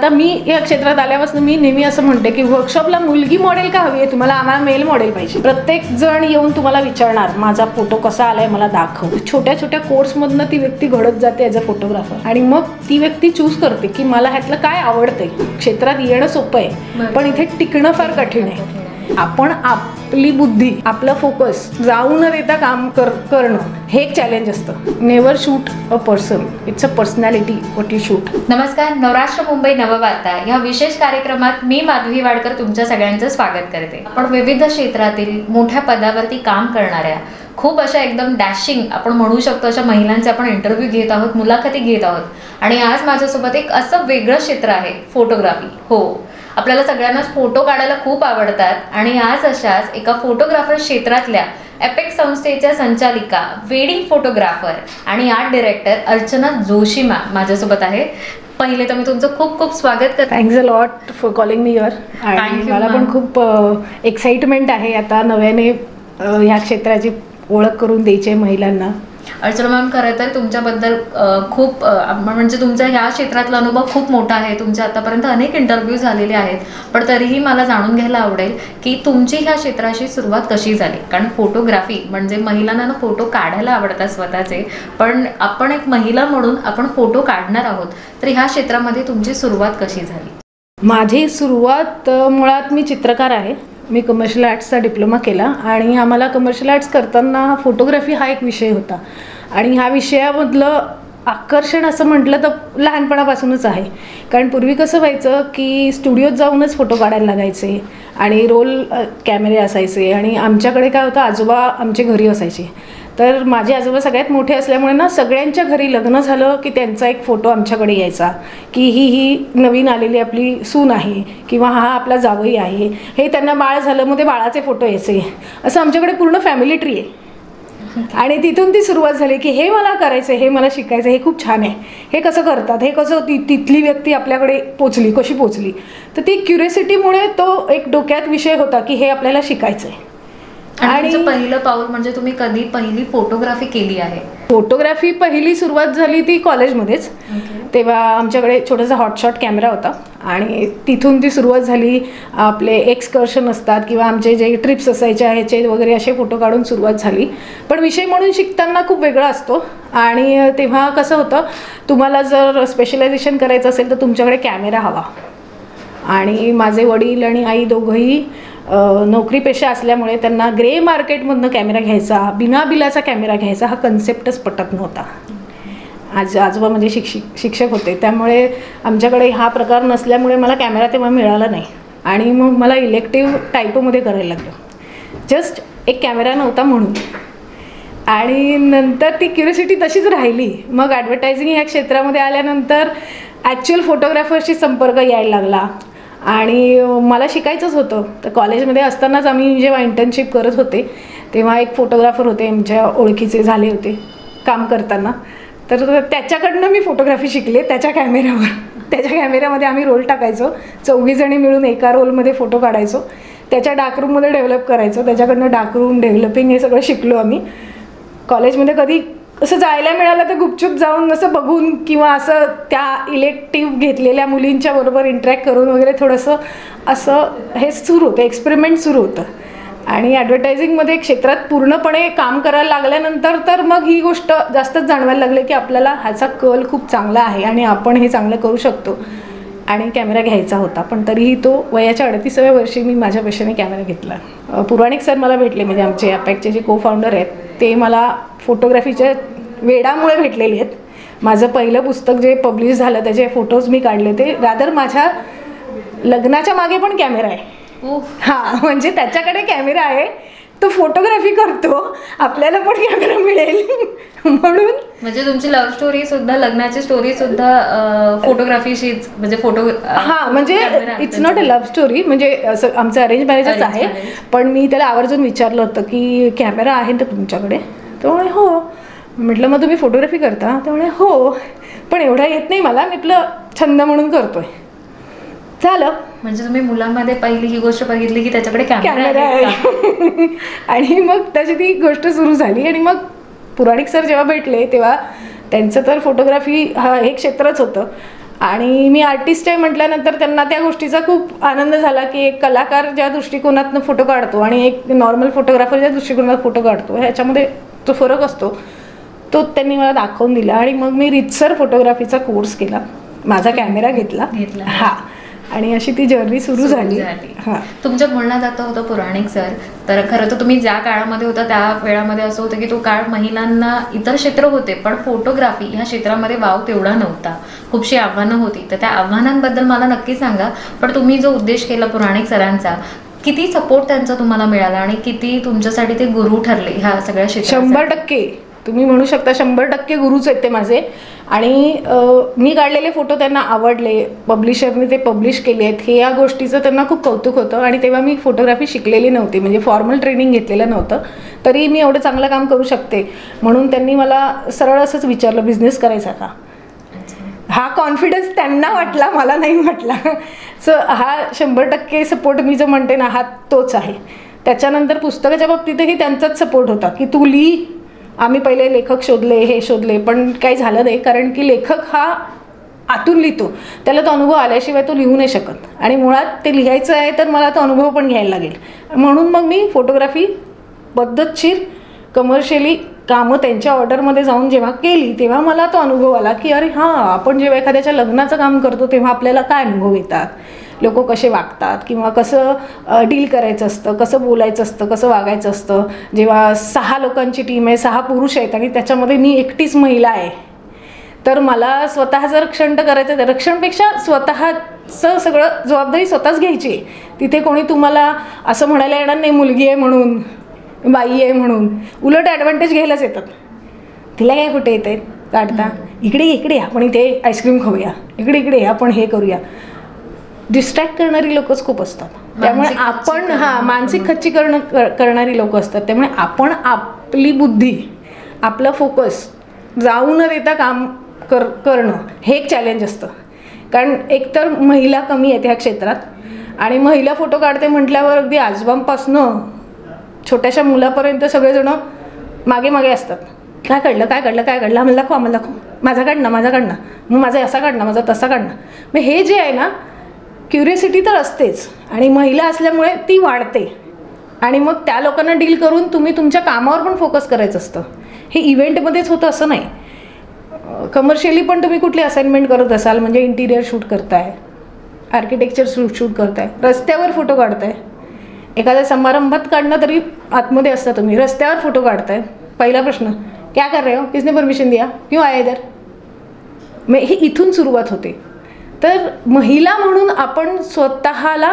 आता मी या क्षेत्रात आल्यापासून मी नेहमी असं म्हणते की वर्कशॉपला मुलगी मॉडेल का हवी आहे तुम्हाला, आम्हाला मेल मॉडेल पाहिजे. प्रत्येक जण येऊन तुम्हाला विचारणार माझा फोटो कसा आलाय मला दाखव. छोट्या छोट्या कोर्समधनं ती व्यक्ती घडत जाते ॲज अ फोटोग्राफर आणि मग ती व्यक्ती चूज करते की मला ह्यातलं काय आवडतंय. क्षेत्रात येणं सोपं आहे पण इथे टिकणं फार कठीण आहे. आपण आपली बुद्धी आपलं फोकस जाऊ न देता काम करणं हे एक चॅलेंज असतं. Never shoot a person, it's a personality what you shoot. नमस्कार, नवराष्ट्र मुंबई नववार्ता या विशेष कार्यक्रमात मी माधवी वाडकर तुमच्या सगळ्यांचं स्वागत करते. आपण विविध क्षेत्रातील मोठ्या पदावरती काम करणाऱ्या खूप अशा एकदम डॅशिंग आपण म्हणू शकतो अशा महिलांचे आपण इंटरव्ह्यू घेत आहोत, मुलाखती घेत आहोत. आणि आज माझ्यासोबत एक असं वेगळं क्षेत्र आहे फोटोग्राफी. हो, आपल्याला सगळ्यांनाच फोटो काढायला खूप आवडतात आणि आज अशाच एका फोटोग्राफर क्षेत्रातल्या एपेक्स संस्थेच्या संचालिका, वेडिंग फोटोग्राफर आणि आर्ट डायरेक्टर अर्चना जोशी माझ्यासोबत आहे. पहिले तर मी तुमचं खूप खूप स्वागत करते. Thanks a lot for calling me here. आणि मला पण खूप एक्साइटमेंट आहे आता नव्याने ह्या क्षेत्राची ओळख करून द्यायची आहे महिलांना. अर्चना मॅम, खरं तर तुमच्याबद्दल खूप म्हणजे तुमचा ह्या क्षेत्रातला अनुभव खूप मोठा आहे. तुमच्या आतापर्यंत अनेक इंटरव्ह्यू झालेले आहेत, पण तरीही मला जाणून घ्यायला आवडेल की तुमची ह्या क्षेत्राशी सुरुवात कशी झाली. कारण फोटोग्राफी म्हणजे महिलांना फोटो काढायला आवडतात स्वतःचे, पण आपण एक महिला म्हणून आपण फोटो काढणार आहोत, तर ह्या क्षेत्रामध्ये तुमची सुरुवात कशी झाली? माझी सुरुवात मुळात मी चित्रकार आहे. मी कमर्शियल आर्ट्सचा डिप्लोमा केला आणि आम्हाला कमर्शियल आर्ट्स करताना फोटोग्राफी हा एक विषय होता. आणि ह्या विषयामधलं आकर्षण असं म्हटलं तर लहानपणापासूनच आहे. कारण पूर्वी कसं व्हायचं की स्टुडिओत जाऊनच फोटो काढायला लागायचे आणि रोल कॅमेरे असायचे. आणि आमच्याकडे काय होतं, आजोबा आमचे घरी असायचे. तर माझे आजोबा सगळ्यात मोठे असल्यामुळे ना सगळ्यांच्या घरी लग्न झालं की त्यांचा एक फोटो आमच्याकडे यायचा की ही नवीन आलेली आपली सून आहे किंवा हा आपला जावई आहे. हे त्यांना बाळ झालं मग ते बाळाचे फोटो यायचे. असं आमच्याकडे पूर्ण फॅमिली ट्री आहे. आणि तिथून ती सुरुवात झाली की हे मला करायचं, हे मला शिकायचं, हे खूप छान आहे, हे कसं करतात, हे कसं तिथली व्यक्ती आपल्याकडे पोचली, कशी पोचली. तर ती क्युरिओसिटीमुळे तो एक डोक्यात विषय होता की हे आपल्याला शिकायचं आहे. आणि पहिलं पाऊल म्हणजे तुम्ही कधी पहिली फोटोग्राफी केली आहे? फोटोग्राफी पहिली सुरुवात झाली ती कॉलेजमध्येच. तेव्हा आमच्याकडे छोटासा हॉटशॉट कॅमेरा होता आणि तिथून ती सुरुवात झाली. आपले एक्सकर्शन असतात किंवा आमचे जे ट्रिप्स असायचे ह्याचे वगैरे असे फोटो काढून सुरुवात झाली. पण विषय म्हणून शिकताना खूप वेगळा असतो. आणि तेव्हा कसं होतं, तुम्हाला जर स्पेशलायझेशन करायचं असेल तर तुमच्याकडे कॅमेरा हवा. आणि माझे वडील आणि आई दोघंही नोकरीपेशा असल्यामुळे त्यांना ग्रे मार्केटमधनं कॅमेरा घ्यायचा, बिना बिलाचा कॅमेरा घ्यायचा हा कन्सेप्टच पटत नव्हता. आजोबा म्हणजे शिक्षक होते, त्यामुळे आमच्याकडे हा प्रकार नसल्यामुळे मला कॅमेरा तेव्हा मिळाला नाही. आणि मग मला इलेक्टिव्ह टायपोमध्ये करायला लागलं, जस्ट एक कॅमेरा नव्हता म्हणून. आणि नंतर ती क्युरिओसिटी तशीच राहिली. मग ॲडव्हर्टायझिंग ह्या क्षेत्रामध्ये आल्यानंतर ॲक्च्युअल फोटोग्राफरशी संपर्क यायला लागला. आणि मला शिकायचंच होतं. तर कॉलेजमध्ये असतानाच आम्ही जेव्हा इंटर्नशिप करत होते तेव्हा एक फोटोग्राफर होते आमच्या ओळखीचे झाले होते काम करताना. तर त्याच्याकडनं मी फोटोग्राफी शिकले त्याच्या कॅमेऱ्यावर. त्याच्या कॅमेऱ्यामध्ये आम्ही रोल टाकायचो, 4 जणी मिळून एका रोलमध्ये फोटो काढायचो. त्याच्या डार्करूममध्ये डेव्हलप करायचो, त्याच्याकडनं डार्करूम डेव्हलपिंग हे सगळं शिकलो आम्ही. कॉलेजमध्ये कधी असं जायला मिळालं तर गुपचूप जाऊन असं बघून किंवा असं त्या इलेक्टिव्ह घेतलेल्या मुलींच्या बरोबर इंटरॅक्ट करून वगैरे थोडंसं असं हे सुरू होतं, एक्सपेरिमेंट सुरू होतं. आणि ॲडव्हर्टायझिंगमध्ये क्षेत्रात पूर्णपणे काम करायला लागल्यानंतर तर मग ही गोष्ट जास्तच जाणवायला लागली की आपल्याला ह्याचा कल खूप चांगला आहे आणि आपण हे चांगलं करू शकतो. आणि कॅमेरा घ्यायचा होता, पण तरीही तो वयाच्या 38व्या वर्षी मी माझ्या पैशाने कॅमेरा घेतला. पुराणिक सर मला भेटले, म्हणजे आमचे ॲपॅकचे जे को फाउंडर आहेत ते मला फोटोग्राफीच्या वेडामुळे भेटलेले आहेत. माझं पहिलं पुस्तक जे पब्लिश झालं त्याचे फोटोज मी काढले होते. रादर माझ्या लग्नाच्या मागे पण कॅमेरा आहे. हां, म्हणजे त्याच्याकडे कॅमेरा आहे, तो फोटोग्राफी करतो, आपल्याला पण कॅमेरा मिळेल म्हणून. म्हणजे तुमची लव्ह स्टोरी सुद्धा, लग्नाची स्टोरी सुद्धा फोटोग्राफीशीच, म्हणजे फोटो. हां, म्हणजे it's not a love story, म्हणजे असं आमचं अरेंज मॅरेजच आहे. पण मी त्याला आवर्जून विचारलं होतं की कॅमेरा आहे ना तुमच्याकडे? तो म्हणे हो. म्हटलं मग तुम्ही फोटोग्राफी करता? त्यामुळे हो, पण एवढा येत नाही मला, म्हटलं छंद म्हणून करतोय. झालं. म्हणजे तुम्ही मुलांमध्ये पहिली ही गोष्ट बघितली की त्याच्याकडे कॅमेरा आहे. आणि मग त्याची ती गोष्ट सुरू झाली. आणि मग पुराणिक सर जेव्हा भेटले तेव्हा त्यांचं तर फोटोग्राफी हा हे क्षेत्रच होतं. आणि मी आर्टिस्ट आहे म्हटल्यानंतर त्यांना त्या गोष्टीचा खूप आनंद झाला की एक कलाकार ज्या दृष्टिकोनातनं फोटो काढतो आणि एक नॉर्मल फोटोग्राफर ज्या दृष्टिकोनात फोटो काढतो ह्याच्यामध्ये जो फरक असतो तो त्यांनी मला दाखवून दिला. आणि मग मी रितसर फोटोग्राफीचा कोर्स केला, माझा कॅमेरा घेतला. हां, आणि अशी ती जर्नी सुरू झाली. हां, तुमच्या बोलण्यात जातं होतं पुराणिक सर, तर खरं तर तुम्ही ज्या काळामध्ये होता त्या वेळामध्ये असं होतं की तो काळ महिलांना, इतर क्षेत्र होते पण फोटोग्राफी ह्या क्षेत्रामध्ये वाव तेवढा नव्हता, खूपशी आव्हानं होती. तर त्या आव्हानांबद्दल मला नक्की सांगा. पण तुम्ही जो उद्देश केला पुराणिक सरांचा, किती सपोर्ट त्यांचा तुम्हाला मिळाला आणि किती तुमच्यासाठी ते गुरु ठरले ह्या सगळ्या क्षेत्रात? 100% तुम्ही म्हणू शकता 100% गुरुच आहेत ते माझे. आणि मी काढलेले फोटो त्यांना आवडले, पब्लिशरने ते पब्लिश केले आहेत, हे या गोष्टीचं त्यांना खूप कौतुक होतं. आणि तेव्हा मी फोटोग्राफी शिकलेली नव्हती, म्हणजे फॉर्मल ट्रेनिंग घेतलेलं नव्हतं, तरी मी एवढं चांगलं काम करू शकते म्हणून त्यांनी मला सरळ असंच विचारलं, बिझनेस करायचा का? हा कॉन्फिडन्स त्यांना वाटला, मला नाही वाटला. सो हा 100% सपोर्ट मी जो म्हणते ना, हा तोच आहे. त्याच्यानंतर पुस्तकाच्या बाबतीतही त्यांचाच सपोर्ट होता की तू लिही. आम्ही पहिले लेखक शोधले, हे शोधले, पण काही झालं नाही, कारण की लेखक हा आतून लिहितो, त्याला तो अनुभव आल्याशिवाय तो लिहू नाही शकत. आणि मुळात ते लिहायचं आहे तर मला तो अनुभव पण घ्यायला लागेल. म्हणून मग मी फोटोग्राफी पद्धतशीर कमर्शियली कामं त्यांच्या ऑर्डरमध्ये जाऊन जेव्हा केली तेव्हा मला तो अनुभव आला की अरे हां, आपण जेव्हा एखाद्याच्या लग्नाचं काम करतो तेव्हा आपल्याला काय अनुभव येतात, लोक कसे वागतात किंवा कसं डील करायचं असतं, कसं बोलायचं असतं, कसं वागायचं असतं. जेव्हा 6 लोकांची टीम आहे, 6 पुरुष आहेत आणि त्याच्यामध्ये मी एकटीच महिला आहे, तर मला स्वतःचं रक्षण तर करायचं आहे. रक्षणपेक्षा स्वतःचं सगळं जबाबदारी स्वतःच घ्यायची आहे. तिथे कोणी तुम्हाला असं म्हणायला येणार नाही मुलगी आहे म्हणून, बाई आहे म्हणून, उलट ॲडव्हान्टेज घ्यायलाच येतात. तिला काय कुठे येते काढता, इकडे आपण इथे आईस्क्रीम खाऊया, इकडे आपण हे करूया. डिस्ट्रॅक्ट करणारी लोकच खूप असतात. त्यामुळे आपण मानसिक खच्चीकरण करणारी लोक असतात. त्यामुळे आपण आपली बुद्धी, आपलं फोकस जाऊ न देता काम करणं हे एक चॅलेंज असतं. कारण एकतर महिला कमी आहेत ह्या क्षेत्रात आणि महिला फोटो काढते म्हटल्यावर अगदी आजोबांपासनं छोट्याशा मुलापर्यंत सगळेजण मागे असतात. काय काढलं आम्हाला दाखव, माझा काढणं, मग माझा असा काढणं, माझा तसा काढणं. मग हे जे आहे ना, क्युरियोसिटी तर असतेच आणि महिला असल्यामुळे ती वाढते. आणि मग त्या लोकांना डील करून तुम्ही तुमच्या कामावर पण फोकस करायचं असतं. हे इव्हेंटमध्येच होतं असं नाही, कमर्शियली पण तुम्ही कुठली असाइनमेंट करत असाल, म्हणजे इंटिरियर शूट करताय, आर्किटेक्चर शूट करताय, रस्त्यावर फोटो काढताय, एखाद्या समारंभात काढणं तरी आतमध्ये असता, तुम्ही रस्त्यावर फोटो काढताय. पहिला प्रश्न, क्या कर रहे हो, किसने परमिशन दिया, क्यों आए इधर? मग ही इथून सुरुवात होते. तर महिला म्हणून आपण स्वतःला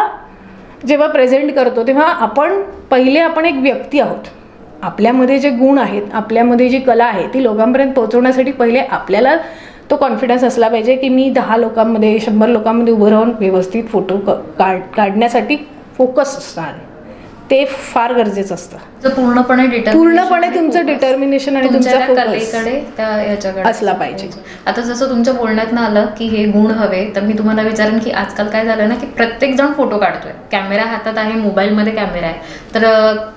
जेव्हा प्रेझेंट करतो तेव्हा आपण एक व्यक्ती आहोत. आपल्यामध्ये जे गुण आहेत, आपल्यामध्ये जी कला आहे ती लोकांपर्यंत पोहोचवण्यासाठी पहिले आपल्याला तो कॉन्फिडन्स असला पाहिजे की मी 10 लोकांमध्ये 100 लोकांमध्ये उभं राहून व्यवस्थित फोटो काढण्यासाठी फोकस असणार, ते फार गरजेचं असतं. पूर्णपणे तुमचं डिटर्मिनेशन आणि तुमच्या कलेकडे असला पाहिजे. आता जसं तुमच्या बोलण्यात आलं की हे गुण हवे, तर मी तुम्हाला विचारेन की आजकाल काय झालं ना की प्रत्येक जण फोटो काढतोय, कॅमेरा हातात आहे, मोबाईलमध्ये कॅमेरा आहे, तर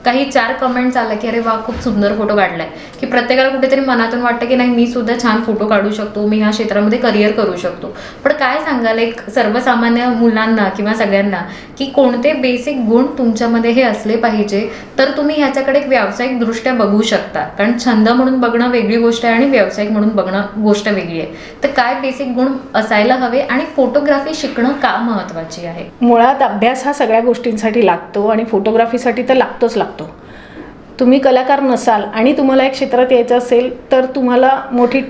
काही 4 कमेंट्स आला की अरे वा खूप सुंदर फोटो काढलाय, की प्रत्येकाला कुठेतरी मनातून वाटतं की नाही मी सुद्धा छान फोटो काढू शकतो, मी ह्या क्षेत्रामध्ये करिअर करू शकतो. पण काय सांगाल एक सर्वसामान्य मुलांना किंवा सगळ्यांना की कोणते बेसिक गुण तुमच्यामध्ये हे असले पाहिजे तर तुम्ही ह्याच्याकडे व्यावसायिक दृष्ट्या बघू शकता? कारण छंद म्हणून बघणं वेगळी गोष्ट आहे आणि व्यावसायिक म्हणून बघणं गोष्ट वेगळी आहे. तर काय बेसिक गुण असायला हवे आणि फोटोग्राफी शिकणं का महत्वाची आहे? मुळात अभ्यास हा सगळ्या गोष्टींसाठी लागतो आणि फोटोग्राफीसाठी तर लागतो. तुम्ही कलाकार नसाल आणि तुम्हाला एक क्षेत्रात यायचं असेल तर तुम्हाला मोठी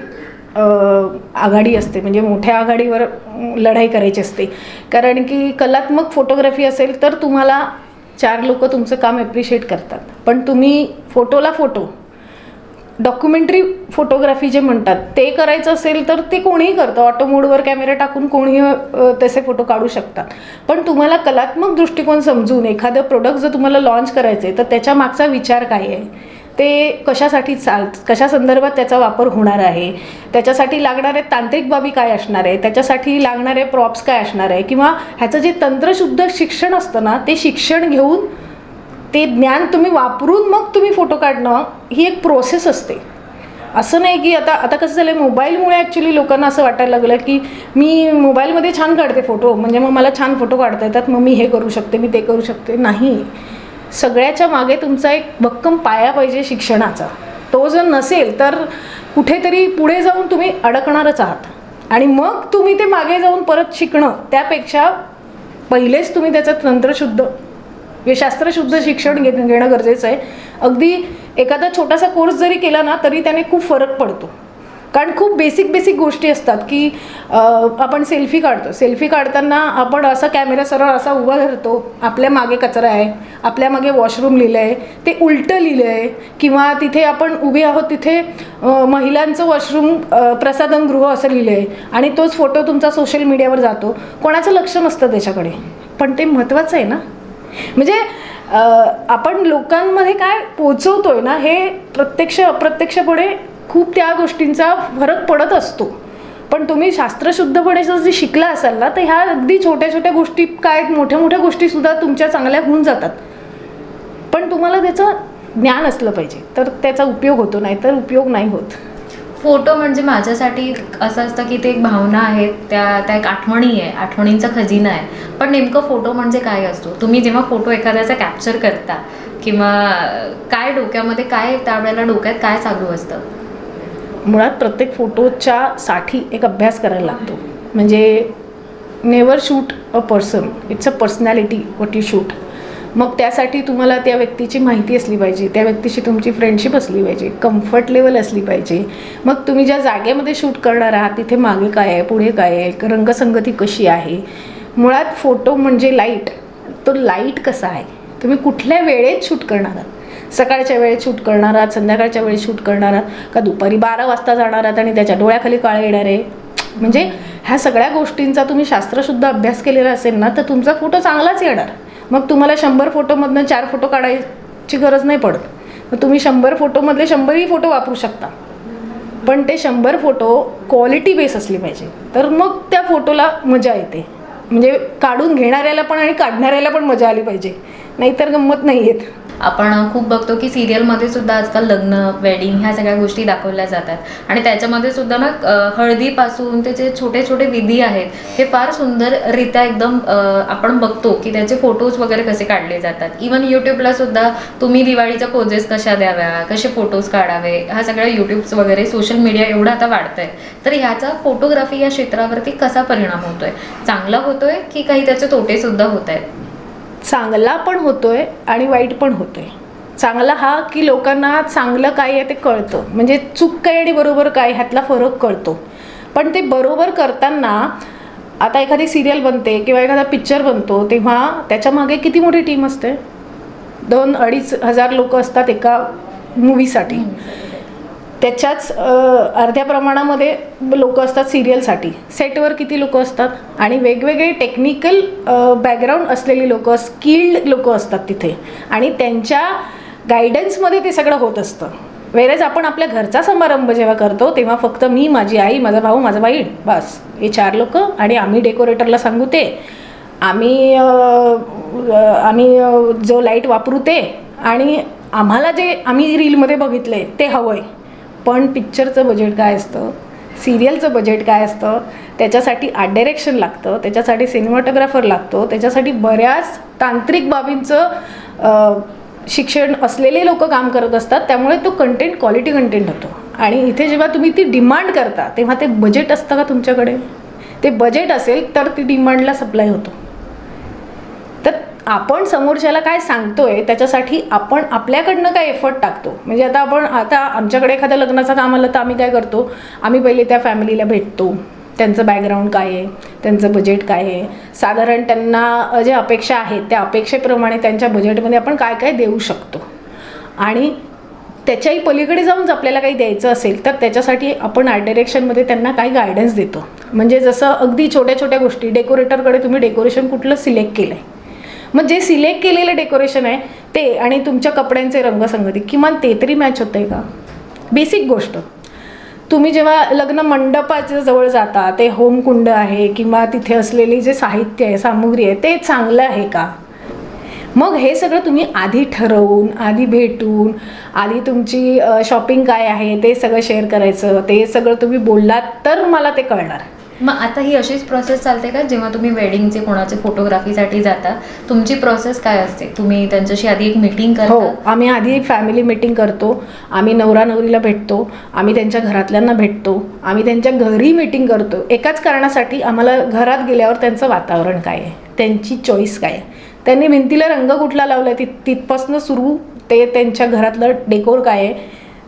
आघाडी असते, म्हणजे मोठ्या आघाडीवर लढाई करायची असते. कारण की कलात्मक फोटोग्राफी असेल तर तुम्हाला 4 लोक तुमचं काम ॲप्रिशिएट करतात. पण तुम्ही फोटो डॉक्युमेंटरी फोटोग्राफी जे म्हणतात ते करायचं असेल तर ते कोणीही करतं, ऑटो मोडवर कॅमेरा टाकून कोणीही तसे फोटो काढू शकतात. पण तुम्हाला कलात्मक दृष्टिकोन समजून एखादं प्रोडक्ट जर तुम्हाला लॉन्च करायचं आहे तर त्याच्या मागचा विचार काय आहे, ते कशा संदर्भात त्याचा वापर होणार आहे, त्याच्यासाठी लागणारे तांत्रिक बाबी काय असणार आहे, त्याच्यासाठी लागणारे प्रॉप्स काय असणार आहे, किंवा ह्याचं जे तंत्रशुद्ध शिक्षण असतं ना ते शिक्षण घेऊन ते ज्ञान तुम्ही वापरून मग तुम्ही फोटो काढणं ही एक प्रोसेस असते. असं नाही की आता कसं झालं आहे, मोबाईलमुळे ॲक्च्युली लोकांना असं वाटायला लागलं की मी मोबाईलमध्ये छान काढते फोटो, म्हणजे मग मला छान फोटो काढता येतात, मग मी हे करू शकते, मी ते करू शकते. नाही, सगळ्याच्या मागे तुमचा एक भक्कम पाया पाहिजे शिक्षणाचा. तो जर नसेल तर कुठेतरी पुढे जाऊन तुम्ही अडकणारच आहात. आणि मग तुम्ही ते मागे जाऊन परत शिकणं, त्यापेक्षा पहिलेच तुम्ही त्याचं तंत्रशुद्ध शास्त्रशुद्ध शिक्षण घेणं गरजेचं आहे. अगदी एखादा छोटासा कोर्स जरी केला ना तरी त्याने खूप फरक पडतो. कारण खूप बेसिक गोष्टी असतात की आपण सेल्फी काढतो, सेल्फी काढताना आपण असा कॅमेरा सरळ असा उभा धरतो, आपल्या मागे कचरा आहे, आपल्या मागे वॉशरूम लिहिलं आहे, ते उलटं लिहिलं आहे, किंवा तिथे आपण उभे आहोत तिथे महिलांचं वॉशरूम प्रसाधनगृह असं लिहिलं आहे, आणि तोच फोटो तुमचा सोशल मीडियावर जातो. कोणाचं लक्ष नसतं त्याच्याकडे, पण ते महत्त्वाचं आहे ना. म्हणजे आपण लोकांमध्ये काय पोचवतोय ना, हे प्रत्यक्ष अप्रत्यक्षपणे खूप त्या गोष्टींचा फरक पडत असतो. पण तुम्ही शास्त्रशुद्धपणे जर शिकला असाल ना, तर ह्या अगदी छोट्या छोट्या गोष्टी काय मोठ्या गोष्टीसुद्धा तुमच्या चांगल्या होऊन जातात. पण तुम्हाला त्याचं ज्ञान असलं पाहिजे, तर त्याचा उपयोग होतो, नाही तर उपयोग नाही होत. फोटो म्हणजे माझ्यासाठी असं असतं की ते एक भावना आहेत, त्या एक आठवणी आहे, आठवणींचा खजिना आहे. पण नेमकं फोटो म्हणजे काय असतो? तुम्ही जेव्हा फोटो एखाद्याचा कॅप्चर करता किंवा काय डोक्यामध्ये काय त्यावेळेला डोक्यात काय चालू असतं? मुळात प्रत्येक फोटोच्या साठी एक अभ्यास करायला लागतो. म्हणजे never shoot a person, it's a personality what you shoot. मग त्यासाठी तुम्हाला त्या व्यक्तीची माहिती असली पाहिजे, त्या व्यक्तीशी तुमची फ्रेंडशिप असली पाहिजे, कम्फर्ट लेवल असली पाहिजे. मग तुम्ही ज्या जागेमध्ये शूट करणार आहात तिथे मागे काय आहे, पुढे काय आहे, रंगसंगती कशी आहे. मुळात फोटो म्हणजे लाईट. तो लाईट कसा आहे, तुम्ही कुठल्या वेळेत शूट करणार आहात, सकाळच्या वेळेत शूट करणार आहात, संध्याकाळच्या वेळेत शूट करणार आहात, का दुपारी 12 वाजता जाणार आहात आणि त्याच्या डोळ्याखाली काळे येणार आहे. म्हणजे ह्या सगळ्या गोष्टींचा तुम्ही शास्त्रशुद्ध अभ्यास केलेला असेल ना, तर तुमचा फोटो चांगलाच येणार. मग तुम्हाला 100 फोटोमधनं 4 फोटो काढायची गरज नाही पडत. मग तुम्ही 100 फोटोमधले 100ही फोटो वापरू शकता. पण ते 100 फोटो क्वालिटी बेस असली पाहिजे, तर मग त्या फोटोला मजा येते. म्हणजे काढून घेणाऱ्याला पण आणि काढणाऱ्याला पण मजा आली पाहिजे, नाहीतर गंमत नाही येत. आपण खूप बघतो की सिरियलमध्ये सुद्धा आजकाल लग्न, वेडिंग ह्या सगळ्या गोष्टी दाखवल्या जातात. आणि त्याच्यामध्ये सुद्धा ना हळदीपासून त्याचे छोटे छोटे विधी आहेत, हे फार सुंदररित्या एकदम आपण बघतो की त्याचे फोटोज वगैरे कसे काढले जातात. इवन यूट्यूबला सुद्धा तुम्ही दिवाळीच्या पोजेस कशा द्याव्या, कसे फोटोज काढावे, हा सगळ्या यूट्यूब्स वगैरे सोशल मीडिया एवढं आता वाढतंय. तर ह्याचा फोटोग्राफी या क्षेत्रावरती कसा परिणाम होतोय? चांगला होतोय की काही त्याचे तोटे सुद्धा होत आहेत? चांगला पण होतोय आणि वाईट पण होतोय. चांगला हा की लोकांना चांगलं काय आहे ते कळतं, म्हणजे चूक काय आणि बरोबर काय ह्यातला फरक कळतो. पण ते बरोबर करताना आता एखादी सिरियल बनते किंवा एखादा पिक्चर बनतो, तेव्हा त्याच्या मागे किती मोठी टीम असते. 2-2.5 हजार लोक असतात एका मूवीसाठी. त्याच्याच अर्ध्या प्रमाणामध्ये लोक असतात सिरियलसाठी. सेटवर किती लोक असतात, आणि वेगवेगळे टेक्निकल बॅकग्राऊंड असलेली लोक, स्किल्ड लोक असतात तिथे, आणि त्यांच्या गायडन्समध्ये ते सगळं होत असतं. वेळेस आपण आपल्या घरचा समारंभ जेव्हा करतो तेव्हा फक्त मी, माझी आई, माझा भाऊ, माझा बहीण, बस हे 4 लोक, आणि आम्ही डेकोरेटरला सांगू ते, आम्ही जो लाईट वापरू ते, आणि आम्हाला जे आम्ही रीलमध्ये बघितले ते हवं आहे. पण पिक्चरचं बजेट काय असतं, सिरियलचं बजेट काय असतं, त्याच्यासाठी आर्ट डायरेक्शन लागतं, त्याच्यासाठी सिनेमॅटोग्राफर लागतो, त्याच्यासाठी बऱ्याच तांत्रिक बाबींचं शिक्षण असलेले लोक काम करत असतात. त्यामुळे तो कंटेंट क्वालिटी कंटेंट होतो. आणि इथे जेव्हा तुम्ही ती डिमांड करता तेव्हा ते बजेट असतं का तुमच्याकडे? ते बजेट असेल तर ती डिमांडला सप्लाय होतो. तर आपण समोरच्याला काय सांगतोय त्याच्यासाठी आपण आपल्याकडनं काय एफर्ट टाकतो. म्हणजे आता आमच्याकडे एखाद्या लग्नाचं काम आलं तर आम्ही काय करतो, आम्ही पहिले त्या फॅमिलीला भेटतो, त्यांचं बॅकग्राऊंड काय आहे, त्यांचं बजेट काय आहे, साधारण त्यांना ज्या अपेक्षा आहेत त्या अपेक्षेप्रमाणे त्यांच्या बजेटमध्ये आपण काय काय देऊ शकतो, आणि त्याच्याही पलीकडे जाऊन आपल्याला काही द्यायचं असेल तर त्याच्यासाठी आपण आर्ट डायरेक्शनमध्ये त्यांना काही गायडन्स देतो. म्हणजे जसं अगदी छोट्या छोट्या गोष्टी, डेकोरेटरकडे तुम्ही डेकोरेशन कुठलं सिलेक्ट केलं आहे, मग जे सिलेक्ट केलेलं डेकोरेशन आहे ते आणि तुमच्या कपड्यांचे रंगसंगती किमान ते तरी मॅच होतं आहे का. बेसिक गोष्ट. तुम्ही जेव्हा लग्न मंडपाच्या जवळ जाता, ते होमकुंड आहे किंवा तिथे असलेली जे साहित्य आहे, सामुग्री आहे, ते चांगलं आहे का. मग हे सगळं तुम्ही आधी ठरवून, आधी भेटून, आधी तुमची शॉपिंग काय आहे ते सगळं शेअर करायचं. ते सगळं तुम्ही बोललात तर मला ते कळणार. मग आता ही अशीच प्रोसेस चालते का जेव्हा तुम्ही वेडिंगचे कोणाचे फोटोग्राफीसाठी जाता? तुमची प्रोसेस काय असते? तुम्ही त्यांच्याशी आधी एक मीटिंग करता? हो, आम्ही आधी फॅमिली मीटिंग करतो. आम्ही नवरा नवरीला भेटतो, आम्ही त्यांच्या घरातल्यांना भेटतो, आम्ही त्यांच्या घरी मीटिंग करतो. एकाच कारणासाठी, आम्हाला घरात गेल्यावर त्यांचं वातावरण काय आहे, त्यांची चॉईस काय आहे, त्यांनी भिंतीला रंग कुठला लावला आहे तिथपासून सुरू ते त्यांच्या घरातलं डेकोर काय आहे,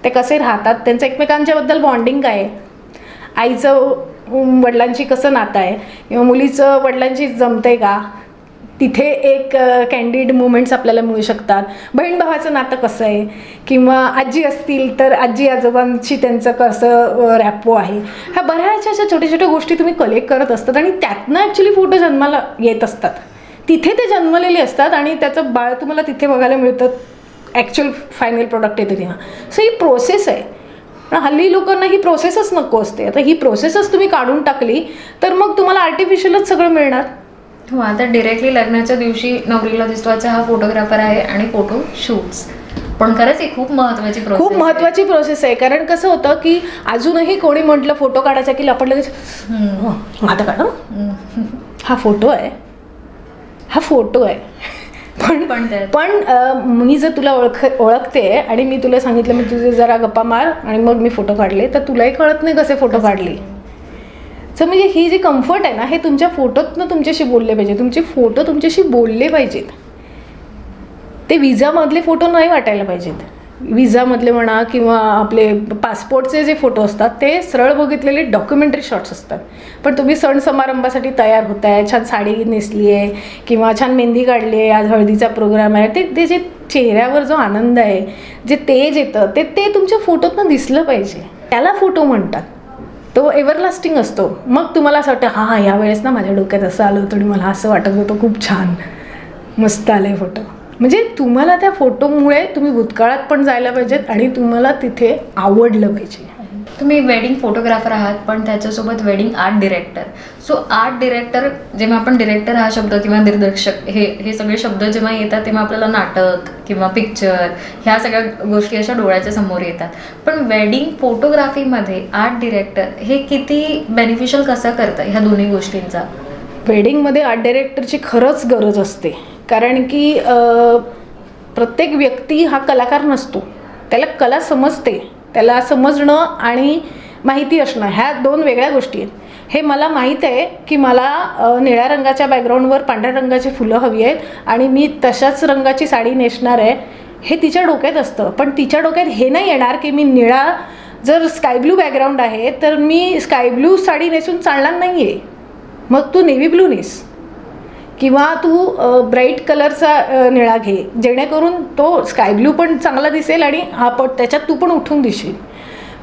ते कसे राहतात, त्यांचं एकमेकांच्याबद्दल बॉन्डिंग काय आहे, आईचं वडिलांशी कसं नातं आहे किंवा मुलीचं वडिलांशी जमतंय का, तिथे एक कॅन्डिड मुमेंट्स आपल्याला मिळू शकतात. बहीण भावाचं नातं कसं आहे किंवा आजी असतील तर आजी आजोबांशी त्यांचं कसं रॅपो आहे. ह्या बऱ्याचशा अशा छोट्या छोट्या गोष्टी तुम्ही कलेक्ट करत असतात आणि त्यातनं ॲक्च्युली फोटो जन्माला येत असतात. तिथे ते जन्मलेले असतात आणि त्याचं बाळ तुम्हाला तिथे बघायला मिळतं. ॲक्च्युअल फायनल प्रोडक्ट येतं तेव्हा. सो ही प्रोसेस आहे. पण हल्ली लोकांना ही प्रोसेसच नको असते. आता ही प्रोसेसच तुम्ही काढून टाकली तर मग तुम्हाला आर्टिफिशियलच सगळं मिळणार. हो, आता डिरेक्टली लग्नाच्या दिवशी नवरीला दिसतो अच्छा हा फोटोग्राफर आहे आणि फोटो शूट्स. पण खरंच ही खूप महत्त्वाची प्रोसेस, खूप महत्त्वाची प्रोसेस आहे. कारण कसं होतं की अजूनही कोणी म्हटलं फोटो काढायचा की आपण लगेच आता काढा, हा फोटो आहे, हा फोटो आहे. पण मी जर तुला ओळखते आणि मी तुला सांगितलं मी तुझे जरा गप्पा मार आणि मग मी फोटो काढले तर तुलाही कळत नाही कसे फोटो काढले. तर म्हणजे ही जी कम्फर्ट आहे ना, हे तुमच्या फोटोतनं तुमच्याशी बोलले पाहिजे. तुमचे फोटो तुमच्याशी बोलले पाहिजेत. ते विजामधले फोटो नाही वाटायला पाहिजेत. विजामधले म्हणा किंवा आपले पासपोर्टचे जे फोटो असतात ते सरळ बघितलेले डॉक्युमेंटरी शॉट्स असतात. पण तुम्ही सण समारंभासाठी तयार होत आहे, छान साडी नेसली आहे किंवा छान मेहंदी काढली आहे, आज हळदीचा प्रोग्राम आहे, ते जे चेहऱ्यावर जो आनंद आहे, जे तेज येतं ते तुमच्या फोटोतनं दिसलं पाहिजे. त्याला फोटो म्हणतात. तो एव्हरलास्टिंग असतो. मग तुम्हाला असं वाटतं हां यावेळेस ना माझ्या डोक्यात असं आलं होतं आणि मला असं वाटत होतं खूप छान मस्त आलं आहे फोटो. म्हणजे तुम्हाला त्या फोटोमुळे तुम्ही भूतकाळात पण जायला पाहिजेत आणि तुम्हाला तिथे आवडलं पाहिजे. तुम्ही वेडिंग फोटोग्राफर आहात पण त्याच्यासोबत wedding art director. So art director जेव्हा आपण डिरेक्टर हा शब्द किंवा दिग्दर्शक हे सगळे शब्द जेव्हा येतात तेव्हा आपल्याला नाटक किंवा पिक्चर ह्या सगळ्या गोष्टी अशा डोळ्याच्या समोर येतात. पण वेडिंग फोटोग्राफीमध्ये आर्ट डिरेक्टर हे किती बेनिफिशियल कसं करतं ह्या दोन्ही गोष्टींचा? वेडिंगमध्ये आर्ट डिरेक्टरची खरंच गरज असते. कारण की प्रत्येक व्यक्ती हा कलाकार नसतो. त्याला कला समजते, त्याला समजणं आणि माहिती असणं ह्या दोन वेगळ्या गोष्टी आहेत. हे मला माहीत आहे की मला निळ्या रंगाच्या बॅकग्राऊंडवर पांढऱ्या रंगाची फुलं हवी आहेत आणि मी तशाच रंगाची साडी नेसणार आहे, हे तिच्या डोक्यात असतं. पण तिच्या डोक्यात हे नाही येणार की मी निळा जर स्काय ब्लू बॅकग्राऊंड आहे तर मी स्काय ब्लू साडी नेसून चालणार नाही आहे, मग तू नेव्ही ब्लू नेस किंवा तू ब्राईट कलरचा निळा घे, जेणेकरून तो स्काय ब्लू पण चांगला दिसेल आणि हा पण त्याच्यात तू पण उठून दिसेल.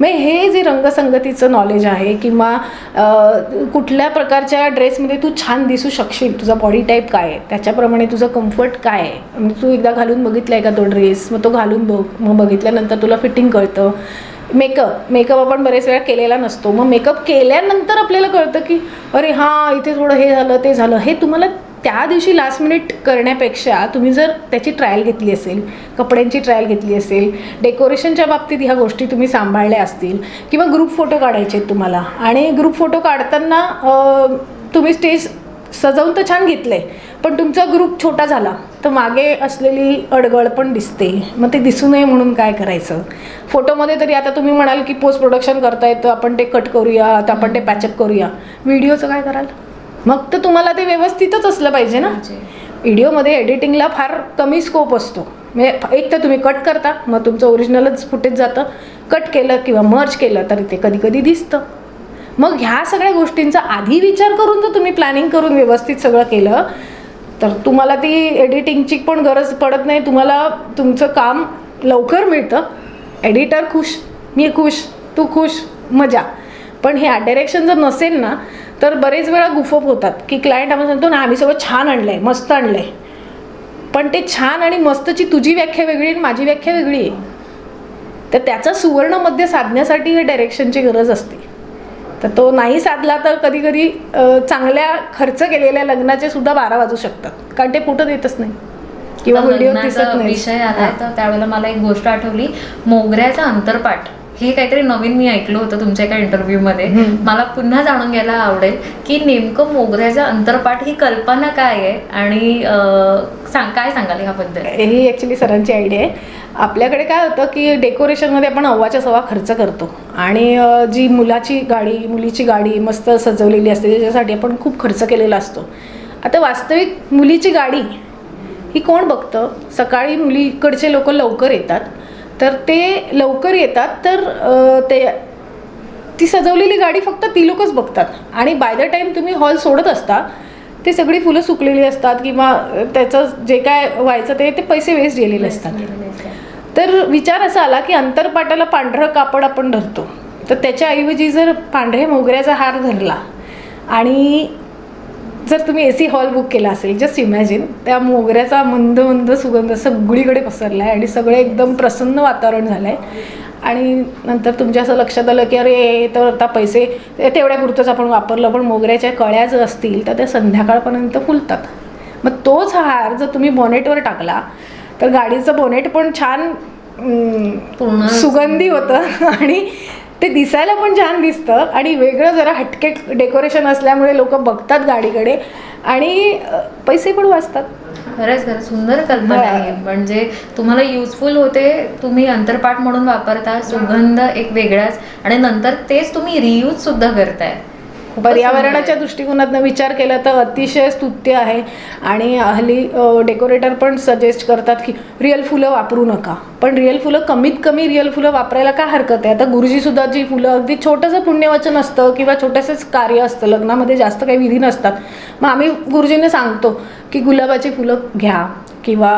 मग हे जे रंगसंगतीचं नॉलेज आहे किंवा कुठल्या प्रकारच्या ड्रेसमध्ये तू छान दिसू शकशील, तुझा बॉडी टाईप काय आहे, त्याच्याप्रमाणे तुझं कम्फर्ट काय आहे. म्हणजे तू एकदा घालून बघितला आहे का तो ड्रेस, मग तो घालून बघ, मग बघितल्यानंतर तुला फिटिंग कळतं. मेकअप आपण बरेच वेळा केलेला नसतो, मग मेकअप केल्यानंतर आपल्याला कळतं की अरे हां इथे थोडं हे झालं ते झालं. हे तुम्हाला त्या दिवशी लास्ट मिनिट करण्यापेक्षा तुम्ही जर त्याची ट्रायल घेतली असेल, कपड्यांची ट्रायल घेतली असेल, डेकोरेशनच्या बाबतीत ह्या गोष्टी तुम्ही सांभाळल्या असतील किंवा ग्रुप फोटो काढायचे आहेत तुम्हाला आणि ग्रुप फोटो काढताना तुम्ही स्टेज सजवून तर छान घेतलं आहे पण तुमचा ग्रुप छोटा झाला तर मागे असलेली अडगळ पण दिसते. मग ते दिसू नये म्हणून काय करायचं? फोटोमध्ये तरी आता तुम्ही म्हणाल की पोस्ट प्रोडक्शन करताय तर आपण ते कट करूया, तर आपण ते पॅचअप करूया. व्हिडिओचं काय कराल? मग तर तुम्हाला ते व्यवस्थितच असलं पाहिजे ना. व्हिडिओमध्ये एडिटिंगला फार कमी स्कोप असतो. म्हणजे एक तर तुम्ही कट करता, मग तुमचं ओरिजिनलच फुटेज जातं. कट केलं किंवा मर्ज केलं तरी ते कधी कधी दिसतं. मग ह्या सगळ्या गोष्टींचा आधी विचार करून जर तुम्ही प्लॅनिंग करून व्यवस्थित सगळं केलं तर तुम्हाला ती एडिटिंगची पण गरज पडत नाही. तुम्हाला तुमचं काम लवकर मिळतं. एडिटर खुश, मी खुश, तू खुश, मजा. पण हे आर्ट डायरेक्शन जर नसेल ना तर बरेच वेळा गुफअप होतात की क्लायंट आपण सांगतो ना आम्ही सगळं छान आणलं आहे, मस्त आणलं आहे, पण ते छान आणि मस्तची तुझी व्याख्या वेगळी आणि माझी व्याख्या वेगळी आहे. तर त्याचा सुवर्ण मध्य साधण्यासाठी हे डायरेक्शनची गरज असते. तर तो नाही साधला तर कधी कधी चांगल्या खर्च केलेल्या लग्नाचे सुद्धा 12 वाजू शकतात कारण ते फुटत येतच नाही. किंवा आता व्हिडिओ लग्नाचा दिसत नाही. विषय आलाय तर त्यावेळेला मला एक गोष्ट आठवली, मोगऱ्याचा अंतरपाठ हे काहीतरी नवीन मी ऐकलं होतं तुमच्या एका इंटरव्ह्यू मध्ये. मला पुन्हा जाणून घ्यायला आवडेल की नेमकं मोगऱ्याचा अंतरपाठ ही कल्पना काय आहे आणि काय सांगाल ह्याबद्दल? ही ॲक्च्युली सरांची आयडिया आहे. आपल्याकडे काय होतं की डेकोरेशनमध्ये आपण अव्वाच्या सव्वा खर्च करतो आणि जी मुलीची गाडी मस्त सजवलेली असते त्याच्यासाठी आपण खूप खर्च केलेला असतो. आता वास्तविक मुलीची गाडी ही कोण बघतं? सकाळी मुलीकडचे लोक लवकर येतात, तर ते लवकर येतात तर ती सजवलेली गाडी फक्त ती लोकच बघतात आणि बाय द टाईम तुम्ही हॉल सोडत असता ते सगळी फुलं सुकलेली असतात किंवा त्याचं जे काय व्हायचं ते पैसे वेस्ट गेलेले असतात. तर विचार असा आला की अंतरपाटाला पांढरं कापड आपण धरतो, तर त्याच्याऐवजी जर पांढरे मोगऱ्याचा हार धरला आणि जर तुम्ही AC हॉल बुक केला असेल, जस्ट इमॅजिन त्या मोगऱ्याचा मंद मंद सुगंध सगळीकडे पसरला आहे आणि सगळं एकदम प्रसन्न वातावरण झालं आहे. आणि नंतर तुमच्या असं लक्षात आलं की अरे तर आता पैसे तेवढ्या पुरतंच आपण वापरलं, पण मोगऱ्याच्या कळ्या जर असतील तर त्या संध्याकाळपर्यंत फुलतात. मग तोच हार जर तुम्ही बॉनेटवर टाकला तर गाडीचं बॉनेट पण छान पूर्ण सुगंधी होतं आणि ते दिसायला पण छान दिसतं आणि वेगळं जरा हटके डेकोरेशन असल्यामुळे लोक बघतात गाडीकडे आणि पैसे पण वाचतात. खरंच सुंदर कल्पना आहे. म्हणजे तुम्हाला युजफुल होते, तुम्ही अंतरपाठ म्हणून वापरता, सुगंध एक वेगळाच, आणि नंतर तेच तुम्ही रियूज सुद्धा करताय. पर्यावरणाच्या दृष्टिकोनातून विचार केला तर अतिशय स्तुत्य आहे. आणि हल्ली डेकोरेटर पण सजेस्ट करतात की रिअल फुलं वापरू नका, पण रिअल फुलं कमीत कमी रिअल फुलं वापरायला काय हरकत आहे? आता गुरुजीसुद्धा जी फुलं अगदी छोटंसं पुण्यवचन असतं किंवा छोटंसंच कार्य असतं, लग्नामध्ये जास्त काही विधी नसतात, मग आम्ही गुरुजींना सांगतो की गुलाबाची फुलं घ्या किंवा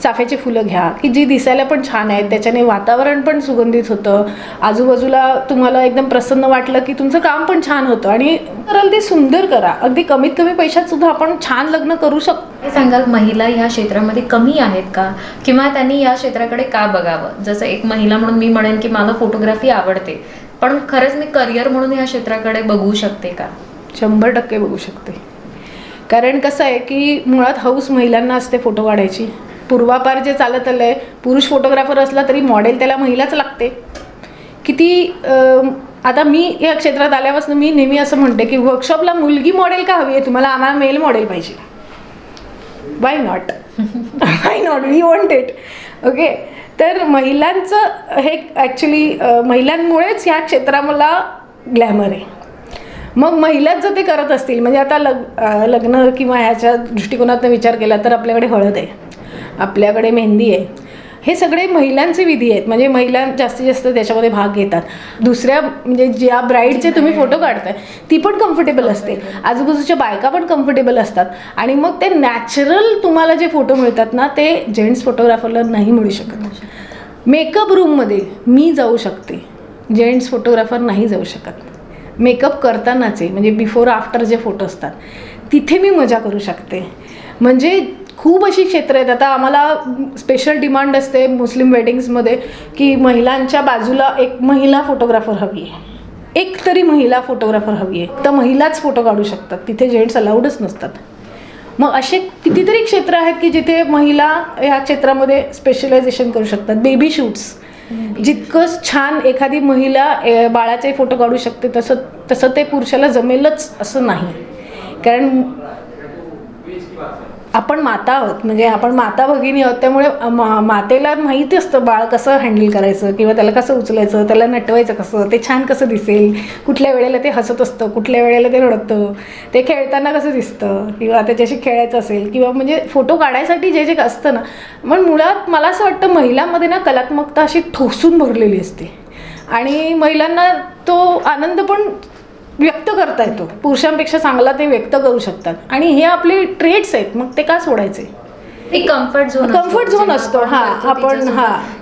चाफ्याची फुलं घ्या की जी दिसायला पण छान आहेत, त्याच्याने वातावरण पण सुगंधित होतं, आजूबाजूला तुम्हाला एकदम प्रसन्न वाटलं की तुमचं काम पण छान होतं. आणि कराल ते सुंदर करा, अगदी कमीत कमी पैशात सुद्धा आपण छान लग्न करू शकतो. हे सांगाल महिला ह्या क्षेत्रामध्ये कमी आहेत का, किंवा त्यांनी या क्षेत्राकडे का बघावं? जसं एक महिला म्हणून मी म्हणेन की मला फोटोग्राफी आवडते, पण खरंच मी करिअर म्हणून या क्षेत्राकडे बघू शकते का? 100% बघू शकते. कारण कसं आहे की मुळात हौस महिलांना असते फोटो काढायची. पूर्वापार जे चालत आलं आहे, पुरुष फोटोग्राफर असला तरी मॉडेल त्याला महिलाच लागते. किती आता मी या क्षेत्रात आल्यापासून मी नेहमी असं म्हणते की वर्कशॉपला मुलगी मॉडेल का हवी आहे तुम्हाला? आम्हाला मेल मॉडेल पाहिजे. Why not? We want it. Okay, तर महिलांचं हे ॲक्च्युली महिलांमुळेच ह्या क्षेत्राला ग्लॅमर आहे. मग महिलाच जर ते करत असतील, म्हणजे आता लग्न किंवा ह्याच्या दृष्टिकोनातून विचार केला तर आपल्याकडे हळद आहे, आपल्याकडे मेहंदी आहे, हे सगळे महिलांचे विधी आहेत. म्हणजे महिला जास्तीत जास्त त्याच्यामध्ये भाग घेतात. दुसऱ्या म्हणजे ज्या ब्राईडचे तुम्ही फोटो काढताय ती पण कम्फर्टेबल असते, आजूबाजूच्या बायका पण कम्फर्टेबल असतात, आणि मग ते नॅचरल तुम्हाला जे फोटो मिळतात ना ते जेंट्स फोटोग्राफरला नाही मिळू शकत. मेकअप रूममध्ये मी जाऊ शकते, जेंट्स फोटोग्राफर नाही जाऊ शकत. मेकअप करतानाचे म्हणजे बिफोर आफ्टर जे फोटो असतात तिथे मी मजा करू शकते. म्हणजे खूप अशी क्षेत्र आहेत. आता आम्हाला स्पेशल डिमांड असते मुस्लिम वेडिंग्समध्ये की महिलांच्या बाजूला एक महिला फोटोग्राफर हवी आहे, एक तरी महिला फोटोग्राफर हवी आहे, तर महिलाच फोटो काढू शकतात, तिथे जेंट्स अलाउडच नसतात. मग असे कितीतरी क्षेत्र आहेत की जिथे महिला ह्या क्षेत्रामध्ये स्पेशलायझेशन करू शकतात. बेबी शूट्स, जितकं छान एखादी महिला बाळाचे फोटो काढू शकते तसं ते पुरुषाला जमेलच असं नाही. कारण आपण माता आहोत, म्हणजे आपण माता भगिनी आहोत, त्यामुळे मातेला माहिती असतं बाळ कसं हँडल करायचं किंवा त्याला कसं उचलायचं, त्याला नटवायचं कसं, ते छान कसं दिसेल, कुठल्या वेळेला ते हसत असतं, कुठल्या वेळेला ते रडतं, ते खेळताना कसं दिसतं किंवा त्याच्याशी खेळायचं असेल किंवा म्हणजे फोटो काढायसाठी जे जे असतं ना. पण मुळात मला असं वाटतं महिलांमध्ये ना कलात्मकता अशी ठोसून भरलेली असते आणि महिलांना तो आनंद पण व्यक्त करता येतो. पुरुषांपेक्षा चांगला ते व्यक्त करू शकतात आणि हे आपले ट्रेड्स आहेत, मग ते का सोडायचे? एक कम्फर्ट झोन असतो. आपण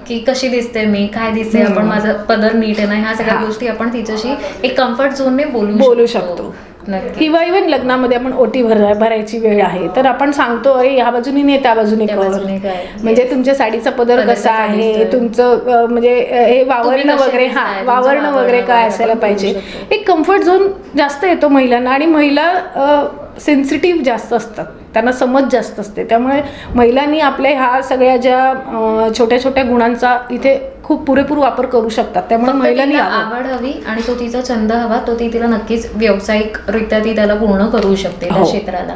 की कशी दिसते मी, काय दिसते, आपण माझं पदर नीट आहे ना, ह्या सगळ्या गोष्टी आपण तिच्याशी एक कम्फर्ट झोनने बोलू शकतो. नक्की. किंवा इव्हन लग्नामध्ये आपण ओटी भरायची वेळ आहे तर आपण सांगतो अरे ह्या बाजूने नाही त्या बाजूने त्या कर, बाजूने काय. म्हणजे तुमच्या साडीचा पदर पदर कसा कसा आहे, दिसतोय. तुमचं म्हणजे हे वावरणं कसे वगैरे, दिसताय, हा तुमचं वावरणं वगैरे वावरणं काय वगैरे असायला आपण पाहिजे. करू शकतो. एक कम्फर्ट झोन जास्त येतो महिलांना आणि महिला सेन्सिटिव्ह जास्त असतात, त्यांना समज जास्त असते. त्यामुळे महिलांनी आपल्या ह्या सगळ्या ज्या छोट्या छोट्या गुणांचा इथे खूप पुरेपूर वापर करू शकतात. त्यामुळे फक्त महिलांनी तिला आवड हवी आणि तो तिचा छंद हवा, तो ती तिला नक्कीच व्यावसायिकरित्या ती त्याला पूर्ण करू शकते त्या हो. क्षेत्राला.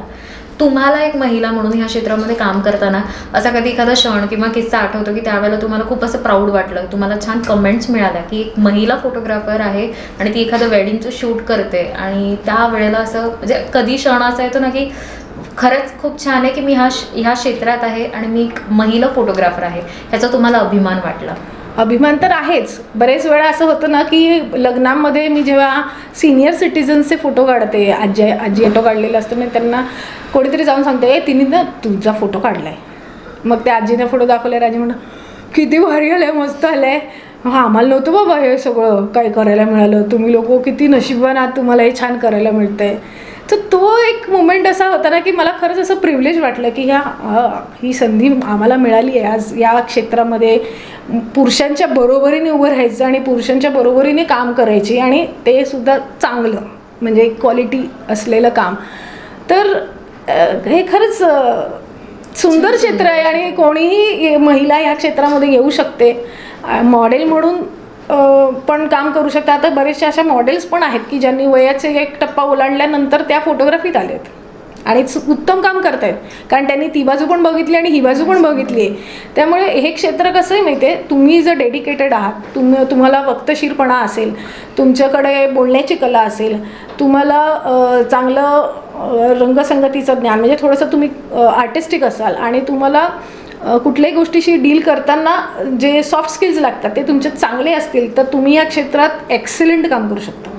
तुम्हाला एक महिला म्हणून ह्या क्षेत्रामध्ये काम करताना असा कधी एखादा क्षण किंवा किस्सा आठवतो की त्यावेळेला तुम्हाला खूप असं प्राऊड वाटलं, तुम्हाला छान कमेंट्स मिळाल्या की एक महिला फोटोग्राफर आहे आणि ती एखादं वेडिंगचं शूट करते आणि त्या वेळेला असं म्हणजे कधी क्षण असा येतो ना की खरंच खूप छान आहे की मी ह्या क्षेत्रात आहे आणि मी एक महिला फोटोग्राफर आहे, ह्याचा तुम्हाला अभिमान वाटला? अभिमान तर आहेच. बरेच वेळा असं होतं ना की लग्नामध्ये मी जेव्हा सिनियर सिटीजन्सचे फोटो काढते, आजी फोटो काढलेला असतो मी त्यांना कोणीतरी जाऊन सांगते ए तिने ना तुझा फोटो काढला आहे. मग त्या आजीने फोटो दाखवले, आजी म्हणा किती भारी आलं आहे, मस्त आलं आहे. हां आम्हाला नव्हतं बाबा हे सगळं काय करायला मिळालं, तुम्ही लोक किती नशिबवान आहात, तुम्हाला हे छान करायला मिळतं आहे. तर तो एक मोमेंट असा होता ना की मला खरंच असं प्रिव्हिलेज वाटलं की ही संधी आम्हाला मिळाली आहे आज या क्षेत्रामध्ये पुरुषांच्या बरोबरीने उभं राहायचं आणि पुरुषांच्या बरोबरीने काम करायची आणि ते सुद्धा चांगलं म्हणजे क्वालिटी असलेलं काम. तर हे खरंच सुंदर क्षेत्र आहे आणि कोणीही महिला ह्या क्षेत्रामध्ये येऊ शकते. मॉडेल म्हणून पण काम करू शकता. आता बरेचशा अशा मॉडेल्स पण आहेत की ज्यांनी वयाचे एक टप्पा ओलांडल्यानंतर त्या फोटोग्राफीत आलेत आणि उत्तम काम करतायत, कारण त्यांनी ती बाजू पण बघितली आणि ही बाजू पण बघितली आहे. त्यामुळे हे क्षेत्र कसं आहे माहिती आहे, तुम्ही जर डेडिकेटेड आहात, तुम्हाला वक्तशीरपणा असेल, तुमच्याकडे बोलण्याची कला असेल, तुम्हाला चांगलं रंगसंगतीचं ज्ञान म्हणजे थोडंसं तुम्ही आर्टिस्टिक असाल आणि तुम्हाला कुठल्याही गोष्टीशी डील करताना जे सॉफ्ट स्किल्स लागतात ते तुमचे चांगले असतील तर तुम्ही या क्षेत्रात एक्सलंट काम करू शकता.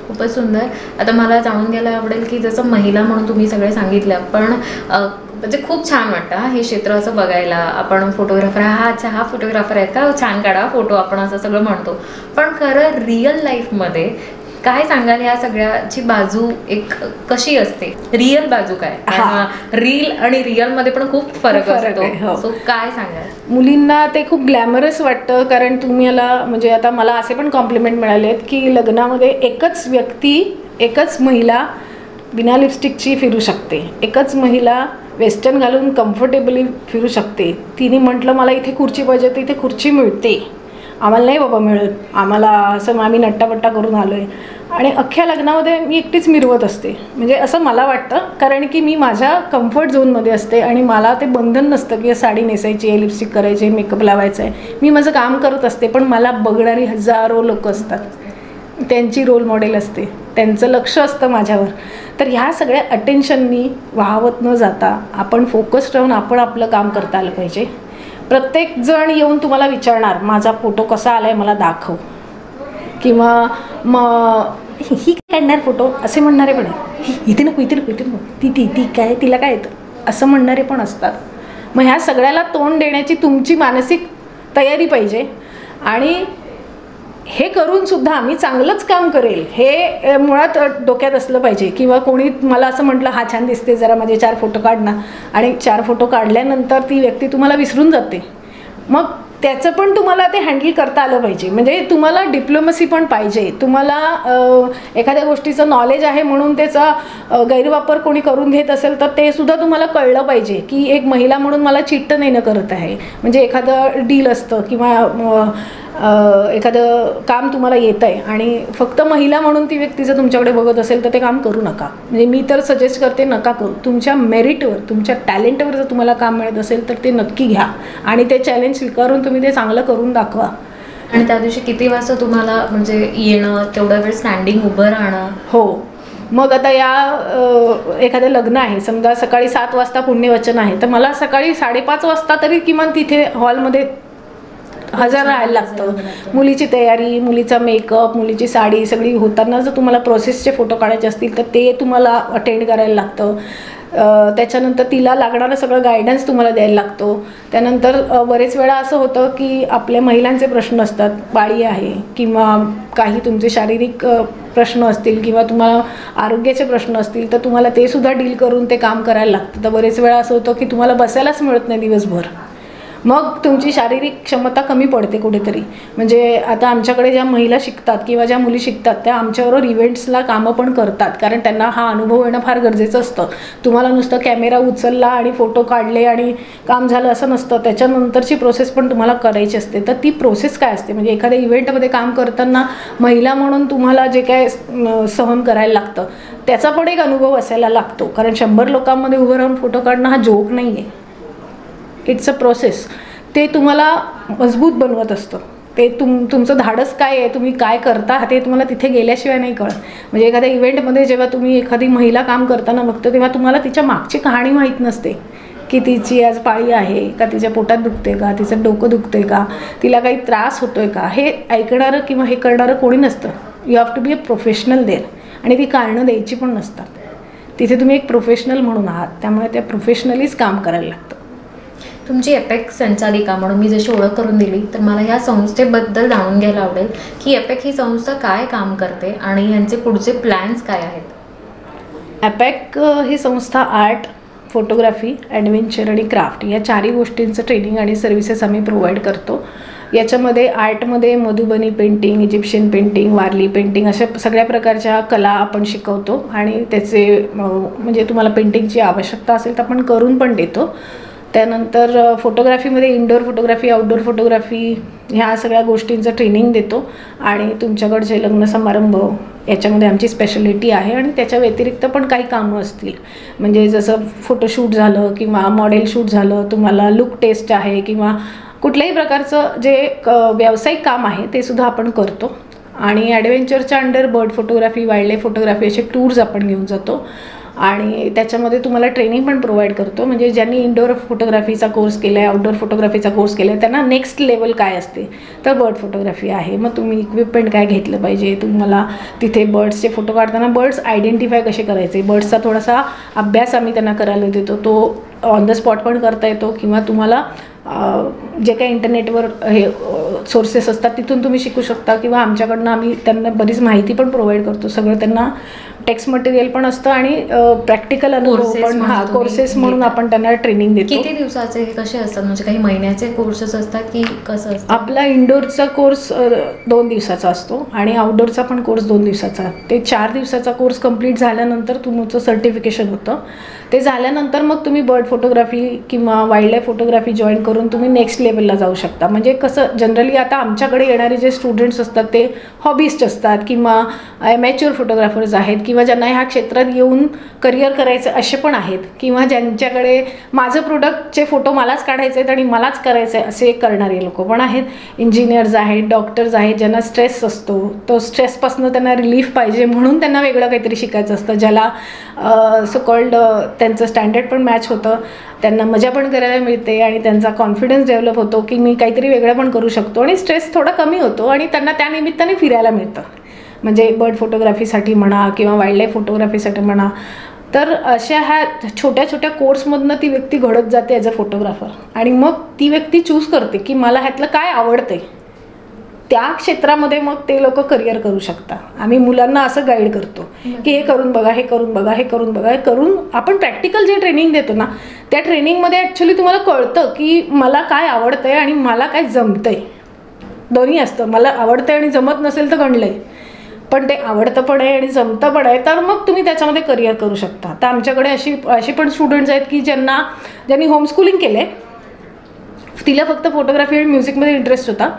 खूपच सुंदर. आता मला जाणून घ्यायला आवडेल की जसं महिला म्हणून तुम्ही सगळे सांगितलं, पण म्हणजे खूप छान वाटतं हे क्षेत्र असं बघायला. आपण फोटोग्राफर अच्छा हा फोटोग्राफर आहेत का, छान काढा फोटो, आपण असं सगळं म्हणतो. पण खरं रिअल लाईफमध्ये काय सांगाल ह्या सगळ्याची बाजू एक कशी असते, रिअल बाजू काय? रील आणि रिअल मध्ये पण खूप फरक असतो. सो काय सांगाल? मुलींना ते खूप ग्लॅमरस वाटतं, कारण तुम्हाला म्हणजे आता मला असे पण कॉम्प्लिमेंट मिळाले आहेत की लग्नामध्ये एकच व्यक्ती, एकच महिला बिना लिपस्टिकची फिरू शकते, एकच महिला वेस्टर्न घालून कम्फर्टेबली फिरू शकते. तिने म्हटलं मला इथे खुर्ची पाहिजे तर इथे खुर्ची मिळते, आम्हाला नाही बाबा मिळत, आम्हाला असं आम्ही नट्टापट्टा करून आलो आहे. आणि अख्ख्या लग्नामध्ये मी एकटीच मिरवत असते, म्हणजे असं मला वाटतं, कारण की मी माझ्या कम्फर्ट झोनमध्ये असते आणि मला ते बंधन नसतं की साडी नेसायची आहे, लिपस्टिक करायची आहे, मेकअप लावायचा आहे. मी माझं काम करत असते, पण मला बघणारी हजारो लोक असतात, त्यांची रोल मॉडेल असते, त्यांचं लक्ष असतं माझ्यावर. तर ह्या सगळ्या अटेन्शननी वाहवत न जाता आपण फोकस राहून आपण आपलं काम करता आलं पाहिजे. प्रत्येक जण येऊन तुम्हाला विचारणार माझा फोटो कसा आला आहे मला दाखव, किंवा मग ही काढणार फोटो असे म्हणणारे पण आहे, इथे नको इथे नको इथे नको, ती काय तिला काय येतं असं म्हणणारे पण असतात. मग ह्या सगळ्याला तोंड देण्याची तुमची मानसिक तयारी पाहिजे आणि हे करून सुद्धा मी चांगलंच काम करेल हे मुळात डोक्यात असलं पाहिजे. किंवा कोणी मला असं म्हटलं हा छान दिसते जरा माझे 4 फोटो काढ ना, आणि 4 फोटो काढल्यानंतर ती व्यक्ती तुम्हाला विसरून जाते. मग त्याचं पण तुम्हाला ते हँडल करता आलं पाहिजे. म्हणजे तुम्हाला डिप्लोमसी पण पाहिजे, तुम्हाला एखाद्या गोष्टीचं नॉलेज आहे म्हणून त्याचा गैरवापर कोणी करून घेत असेल तर ते सुद्धा तुम्हाला कळलं पाहिजे की एक महिला म्हणून मला चिट्ट नाही न करत आहे. म्हणजे एखादं डील असतं किंवा एखादं काम तुम्हाला येतं आहे आणि फक्त महिला म्हणून ती व्यक्ती जर तुमच्याकडे बघत असेल तर ते काम करू नका. म्हणजे मी तर सजेस्ट करते नका करू. तुमच्या मेरिटवर, तुमच्या टॅलेंटवर जर तुम्हाला काम मिळत असेल तर ते नक्की घ्या आणि ते चॅलेंज स्वीकारून तुम्ही ते चांगलं करून दाखवा. आणि त्या दिवशी किती वाजता तुम्हाला म्हणजे येणं, तेवढा वेळ स्टँडिंग उभं राहणं? हो, मग आता या एखादं लग्न आहे समजा सकाळी 7 वाजता पुण्यवचन आहे, तर मला सकाळी 5:30 वाजता तरी किमान तिथे हॉलमध्ये हजर राहायला लागतं. मुलीची तयारी, मुलीचा मेकअप, मुलीची साडी सगळी होताना जर तुम्हाला प्रोसेसचे फोटो काढायचे असतील तर ते तुम्हाला अटेंड करायला लागतं. त्याच्यानंतर तिला लागणारं सगळं गायडन्स तुम्हाला द्यायला लागतो. त्यानंतर बरेच वेळा असं होतं की आपल्या महिलांचे प्रश्न असतात, बाळी आहे किंवा काही तुमचे शारीरिक प्रश्न असतील किंवा तुम्हाला आरोग्याचे प्रश्न असतील, तर तुम्हाला ते सुद्धा डील करून ते काम करायला लागतं. तर बरेच वेळा असं होतं की तुम्हाला बसायलाच मिळत नाही दिवसभर, मग तुमची शारीरिक क्षमता कमी पडते कुठेतरी. म्हणजे आता आमच्याकडे ज्या महिला शिकतात किंवा ज्या मुली शिकतात त्या आमच्याबरोबर इव्हेंट्सला कामं पण करतात, कारण त्यांना हा अनुभव येणं फार गरजेचं असतं. तुम्हाला नुसतं कॅमेरा उचलला आणि फोटो काढले आणि काम झालं असं नसतं, त्याच्यानंतरची प्रोसेस पण तुम्हाला करायची असते. तर ती प्रोसेस काय असते, म्हणजे एखाद्या इव्हेंटमध्ये काम करताना महिला म्हणून तुम्हाला जे काय सहन करायला लागतं त्याचा पण एक अनुभव असायला लागतो, कारण 100 लोकांमध्ये उभं राहून फोटो काढणं हा जोक नाही आहे. It's a process. ते तुम्हाला मजबूत बनवत असतं. ते तुमचं धाडस काय आहे, तुम्ही काय करता ते तुम्हाला तिथे गेल्याशिवाय नाही कळत. म्हणजे एखाद्या इव्हेंटमध्ये जेव्हा तुम्ही एखादी महिला काम करताना बघतो तेव्हा तुम्हाला तिच्या मागची कहाणी माहीत नसते, की तिची आज पाळी आहे का, तिच्या पोटात दुखते का, तिचं डोकं दुखते का, तिला काही त्रास होतोय का, हे ऐकणारं किंवा हे करणारं कोणी नसतं. You have to be a professional there. आणि ती कारणं द्यायची पण नसतात. तिथे तुम्ही एक प्रोफेशनल म्हणून आहात, त्यामुळे त्या प्रोफेशनलीच काम करायला लागतं. तुमची एपेक संचालिका म्हणून मी जशी ओळख करून दिली, तर मला ह्या संस्थेबद्दल जाणून घ्यायला आवडेल की एपेक ही संस्था काय काम करते आणि यांचे पुढचे प्लॅन्स काय आहेत. एपेक ही संस्था आर्ट, फोटोग्राफी, ॲडव्हेंचर आणि क्राफ्ट या 4ही गोष्टींचं ट्रेनिंग आणि सर्व्हिसेस आम्ही प्रोव्हाइड करतो. याच्यामध्ये आर्टमध्ये Madhubani painting, Egyptian painting, Warli painting अशा सगळ्या प्रकारच्या कला आपण शिकवतो आणि त्याचे म्हणजे तुम्हाला पेंटिंगची आवश्यकता असेल तर आपण करून पण देतो. त्यानंतर फोटोग्राफीमध्ये इनडोअर फोटोग्राफी, आउटडोअर फोटोग्राफी ह्या सगळ्या गोष्टींचं ट्रेनिंग देतो. आणि तुमच्याकडचे लग्न समारंभ याच्यामध्ये आमची स्पेशलिटी आहे. आणि त्याच्या व्यतिरिक्त पण काही कामं असतील, म्हणजे जसं फोटोशूट झालं किंवा मॉडेल शूट झालं, तुम्हाला लुक टेस्ट आहे किंवा कुठल्याही प्रकारचं जे व्यावसायिक काम आहे ते सुद्धा आपण करतो. आणि ॲडव्हेंचरच्या under bird photography, wildlife photography असे टूर्स आपण घेऊन जातो. आणि त्याच्यामध्ये तुम्हाला ट्रेनिंग पण प्रोव्हाइड करतो. म्हणजे ज्यांनी इनडोअर फोटोग्राफीचा कोर्स केला आहे, आउटडोअर फोटोग्राफीचा कोर्स केला आहे, त्यांना नेक्स्ट लेवल काय असते तर बर्ड फोटोग्राफी आहे. मग तुम्ही इक्विपमेंट काय घेतलं पाहिजे, तुम्हाला तिथे बर्ड्सचे फोटो काढताना बर्ड्स आयडेंटिफाय कसे करायचे, बर्ड्सचा थोडासा अभ्यास आम्ही त्यांना करायला देतो. तो ऑन द स्पॉट पण करता येतो किंवा तुम्हाला जे काही इंटरनेटवर हे सोर्सेस असतात तिथून तुम्ही शिकू शकता, किंवा आमच्याकडनं आम्ही त्यांना बरीच माहिती पण प्रोव्हाइड करतो. सगळं त्यांना टेक्स्ट मटेरियल पण असतं आणि प्रॅक्टिकल अनुभव पण. कोर्सेस म्हणून आपण त्यांना ट्रेनिंग देतो. किती दिवसाचे हे कसे असतात, म्हणजे काही महिन्याचे कोर्सेस असतात की कसं असतं? आपला इंडोरचा कोर्स 2 दिवसाचा असतो आणि आउटडोअरचा पण कोर्स 2 दिवसाचा. ते 4 दिवसाचा कोर्स कंप्लीट झाल्यानंतर तुमचं सर्टिफिकेशन होतं. ते झाल्यानंतर मग तुम्ही बर्ड फोटोग्राफी किंवा वाईल्ड लाईफ फोटोग्राफी जॉईन करून तुम्ही नेक्स्ट लेवलला जाऊ शकता. म्हणजे कसं जनरली आता आमच्याकडे येणारे जे स्टुडंट्स असतात ते हॉबिस्ट असतात किंवा ॲमॅच्युअर फोटोग्राफर्स आहेत किंवा ज्यांना ह्या क्षेत्रात येऊन करिअर करायचं असे पण आहेत, किंवा ज्यांच्याकडे माझं प्रोडक्टचे फोटो मलाच काढायचे आहेत आणि मलाच करायचं आहे असे करणारे लोक पण आहेत. इंजिनियर्स आहेत, डॉक्टर्स आहेत, ज्यांना स्ट्रेस असतो, तो स्ट्रेसपासून त्यांना रिलीफ पाहिजे म्हणून त्यांना वेगळं काहीतरी शिकायचं असतं, ज्याला सो कॉल्ड त्यांचं स्टँडर्ड पण मॅच होतं, त्यांना मजा पण करायला मिळते आणि त्यांचा कॉन्फिडन्स डेव्हलप होतो की मी काहीतरी वेगळं पण करू शकतो आणि स्ट्रेस थोडा कमी होतो आणि त्यांना त्यानिमित्ताने फिरायला मिळतं. म्हणजे बर्ड फोटोग्राफीसाठी म्हणा किंवा वाईल्ड लाईफ फोटोग्राफीसाठी म्हणा. तर अशा ह्या छोट्या छोट्या कोर्समधनं ती व्यक्ती घडत जाते ॲज अ फोटोग्राफर. आणि मग ती व्यक्ती चूज करते की मला ह्यातलं काय आवडतंय, त्या क्षेत्रामध्ये मग ते लोक करिअर करू शकतात. आम्ही मुलांना असं गाईड करतो की हे करून बघा, हे करून बघा, हे करून बघा. हे करून आपण प्रॅक्टिकल जे ट्रेनिंग देतो ना त्या ट्रेनिंगमध्ये ॲक्च्युली तुम्हाला कळतं की मला काय आवडतंय आणि मला काय जमतंय. दोन्ही असतं, मला आवडतंय आणि जमत नसेल तर गणलंय, पण ते आवडतं पण आहे आणि जमतं पण आहे, तर मग तुम्ही त्याच्यामध्ये करिअर करू शकता. तर आमच्याकडे अशी पण स्टुडंट्स आहेत की ज्यांनी होमस्कूलिंग केलं आहे, तिला फक्त फोटोग्राफी आणि म्युझिकमध्ये इंटरेस्ट होता.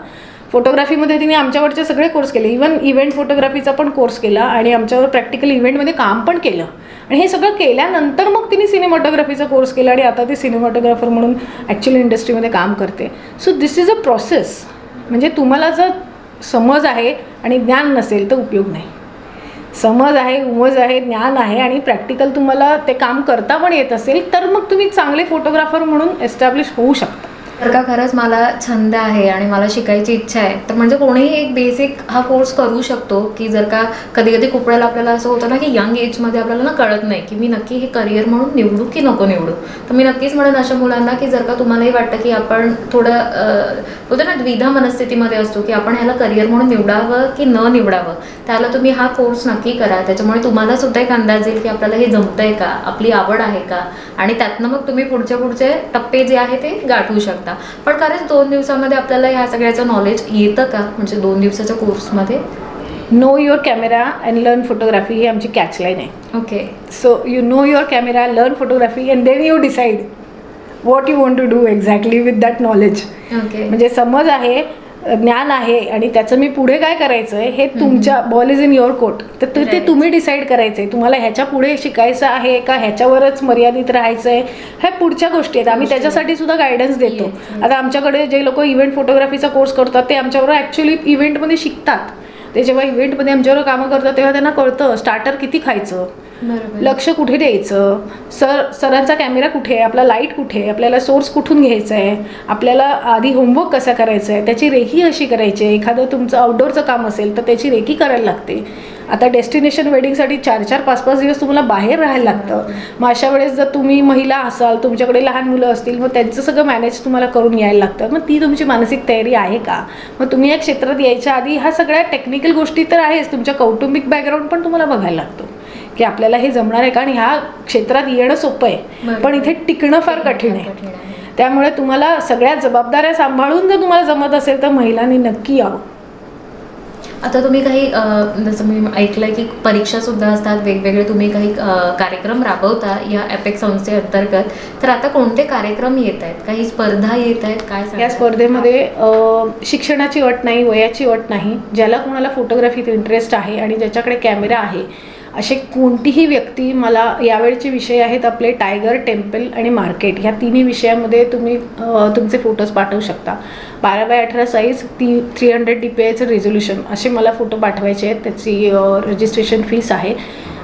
फोटोग्राफीमध्ये तिने आमच्याकडचे सगळे कोर्स केले, इवन इव्हेंट फोटोग्राफीचा पण कोर्स केला आणि आमच्यावर प्रॅक्टिकल इव्हेंटमध्ये काम पण केलं. आणि हे सगळं केल्यानंतर मग तिने सिनेमॅटोग्राफीचा कोर्स केला आणि आता ती सिनेमॅटोग्राफर म्हणून ॲक्च्युअली इंडस्ट्रीमध्ये काम करते. So this is a process. म्हणजे तुम्हाला जर समज आहे आणि ज्ञान नसेल तर उपयोग नाही. समज आहे, उमज आहे, ज्ञान आहे आणि प्रॅक्टिकल तुम्हाला ते काम करता पण येत असेल तर मग तुम्ही चांगले फोटोग्राफर म्हणून एस्टॅब्लिश होऊ शकता. जर का खरंच मला छंद आहे आणि मला शिकायची इच्छा आहे तर म्हणजे कोणीही एक बेसिक हा कोर्स करू शकतो, की जर का कधी कधी खूप वेळेला आपल्याला असं होतं ना की यंग एजमध्ये आपल्याला ना कळत नाही की मी नक्की हे करिअर म्हणून निवडू की नको निवडू. तर मी नक्कीच म्हणेन अशा मुलांना की जर का तुम्हालाही वाटतं की आपण थोडं होतं ना द्विधा मनस्थितीमध्ये असतो की आपण ह्याला करिअर म्हणून निवडावं की न निवडावं, त्याला तुम्ही हा कोर्स नक्की करा. त्याच्यामुळे तुम्हाला सुद्धा एक अंदाज येईल की आपल्याला हे जमतंय का, आपली आवड आहे का, आणि त्यातनं मग तुम्ही पुढचे टप्पे जे आहे ते गाठवू शकता. पण खरंच 2 दिवसामध्ये आपल्याला ह्या सगळ्याचं नॉलेज येतं का, म्हणजे 2 दिवसाच्या कोर्समध्ये? Know your camera and learn photography ही आमची कॅचलाईन आहे. Okay. So you know your camera, learn photography and then you decide what you want to do exactly with that knowledge. Okay. म्हणजे समज आहे, ज्ञान आहे आणि त्याचं मी पुढे काय करायचं आहे हे तुमच्या ball is in your court. तर ते तुम्ही डिसाईड करायचं आहे तुम्हाला ह्याच्या पुढे शिकायचं आहे का ह्याच्यावरच मर्यादित राहायचं आहे. ह्या पुढच्या गोष्टी आहेत, आम्ही त्याच्यासाठी सुद्धा गायडन्स देतो. आता आमच्याकडे जे लोक इव्हेंट फोटोग्राफीचा कोर्स करतात ते आमच्याबरोबर ॲक्च्युली इव्हेंटमध्ये शिकतात. ते जेव्हा इव्हेंटमध्ये आमच्याबरोबर कामं करतात तेव्हा त्यांना कळतं स्टार्टर किती खायचं, लक्ष कुठे द्यायचं, सरांचा कॅमेरा कुठे आहे, आपला लाईट कुठे आहे, आपल्याला सोर्स कुठून घ्यायचा आहे, आपल्याला आधी होमवर्क कसा करायचा आहे, त्याची रेखी कशी करायची आहे. एखादं तुमचं आउटडोअरचं काम असेल तर त्याची रेखी करायला लागते. आता डेस्टिनेशन वेडिंगसाठी 4-4, 5-5 दिवस तुम्हाला बाहेर राहायला लागतं. मग अशा वेळेस जर तुम्ही महिला असाल, तुमच्याकडे लहान मुलं असतील, मग त्यांचं सगळं मॅनेज तुम्हाला करून यायला लागतं. मग ती तुमची मानसिक तयारी आहे का? मग तुम्ही या क्षेत्रात यायच्या आधी ह्या सगळ्या टेक्निकल गोष्टी तर आहेच, तुमच्या कौटुंबिक बॅकग्राऊंड पण तुम्हाला बघायला लागतो की आपल्याला हे जमणार आहे का. आणि ह्या क्षेत्रात येणं सोपं आहे पण इथे टिकणं फार कठीण आहे. त्यामुळे तुम्हाला सगळ्या जबाबदाऱ्या सांभाळून जर तुम्हाला जमत असेल तर महिलांनी नक्की यावं. आता तुम्ही काही जसं मी ऐकलंय की परीक्षा सुद्धा असतात वेगवेगळे, तुम्ही काही कार्यक्रम राबवता या ॲपेक्स संस्थेअंतर्गत, तर आता कोणते कार्यक्रम येत आहेत, काही स्पर्धा येत आहेत, काय या स्पर्धेमध्ये शिक्षणाची अट नाही, वयाची अट नाही. ज्याला कोणाला फोटोग्राफीत इंटरेस्ट आहे आणि ज्याच्याकडे कॅमेरा आहे असे कोणतीही व्यक्ती, मला यावेळचे विषय आहेत आपले टायगर, टेम्पल आणि मार्केट, ह्या तिन्ही विषयामध्ये तुम्ही तुमचे फोटोज पाठवू शकता. 12x18 साईज, 300 DPIचं रेझोल्युशन असे मला फोटो पाठवायचे आहेत. त्याची रजिस्ट्रेशन फीस आहे.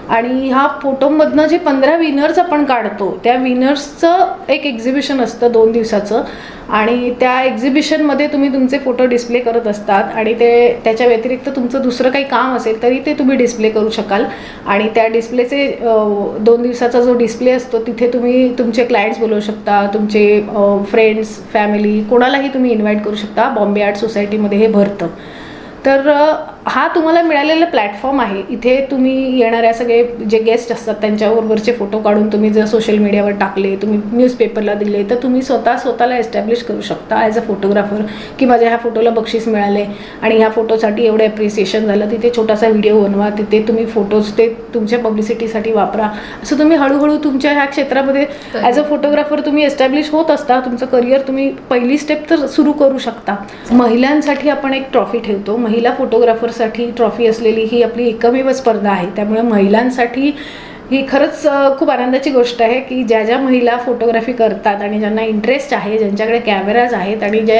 आणि ह्या फोटोमधनं जे 15 विनर्स आपण काढतो त्या विनर्सचं एक एक्झिबिशन असतं 2 दिवसाचं. आणि त्या एक्झिबिशनमध्ये तुम्ही तुमचे फोटो डिस्प्ले करत असतात आणि त्याच्या व्यतिरिक्त तुमचं दुसरं काही काम असेल तरी ते तुम्ही डिस्प्ले करू शकाल. आणि त्या डिस्प्लेचे 2 दिवसाचा जो डिस्प्ले असतो तिथे तुम्ही तुमचे क्लायंट्स बोलवू शकता, तुमचे फ्रेंड्स, फॅमिली, कोणालाही तुम्ही इन्व्हाइट करू शकता. बॉम्बे आर्ट सोसायटीमध्ये हे भरतं. तर हा तुम्हाला मिळालेला प्लॅटफॉर्म आहे. इथे तुम्ही येणाऱ्या सगळे जे गेस्ट असतात त्यांच्याबरोबरचे फोटो काढून तुम्ही जर सोशल मीडियावर टाकले, तुम्ही न्यूजपेपरला दिले, तर तुम्ही स्वतःला एस्टॅब्लिश करू शकता ॲज अ फोटोग्राफर की माझ्या ह्या फोटोला बक्षीस मिळाले आणि ह्या फोटोसाठी एवढं ॲप्रिसिएशन झालं. तिथे छोटासा व्हिडिओ बनवा, तिथे तुम्ही फोटोज ते तुमच्या पब्लिसिटीसाठी वापरा. असं तुम्ही हळूहळू तुमच्या ह्या क्षेत्रामध्ये ॲज अ फोटोग्राफर तुम्ही एस्टॅब्लिश होत असता. तुमचं करिअर तुम्ही पहिली स्टेप तर सुरू करू शकता. महिलांसाठी आपण एक ट्रॉफी ठेवतो. महिला फोटोग्राफरसाठी ट्रॉफी असलेली ही आपली एकमेव स्पर्धा आहे. त्यामुळे महिलांसाठी ही खरंच खूप आनंदाची गोष्ट आहे की ज्या ज्या महिला फोटोग्राफी करतात आणि ज्यांना इंटरेस्ट आहे, ज्यांच्याकडे कॅमेराज आहेत आणि जे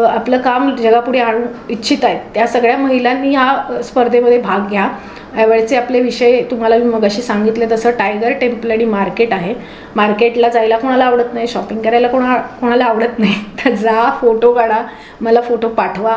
आपलं काम जगापुढे आणू इच्छित आहेत, त्या सगळ्या महिलांनी ह्या स्पर्धेमध्ये भाग घ्या. यावेळेचे आपले विषय तुम्हाला मी मगाशी सांगितले तसं टायगर, टेम्पल आणि मार्केट आहे. मार्केटला जायला कोणाला आवडत नाही, शॉपिंग करायला कोणाला आवडत नाही, तर जा, फोटो काढा, मला फोटो पाठवा.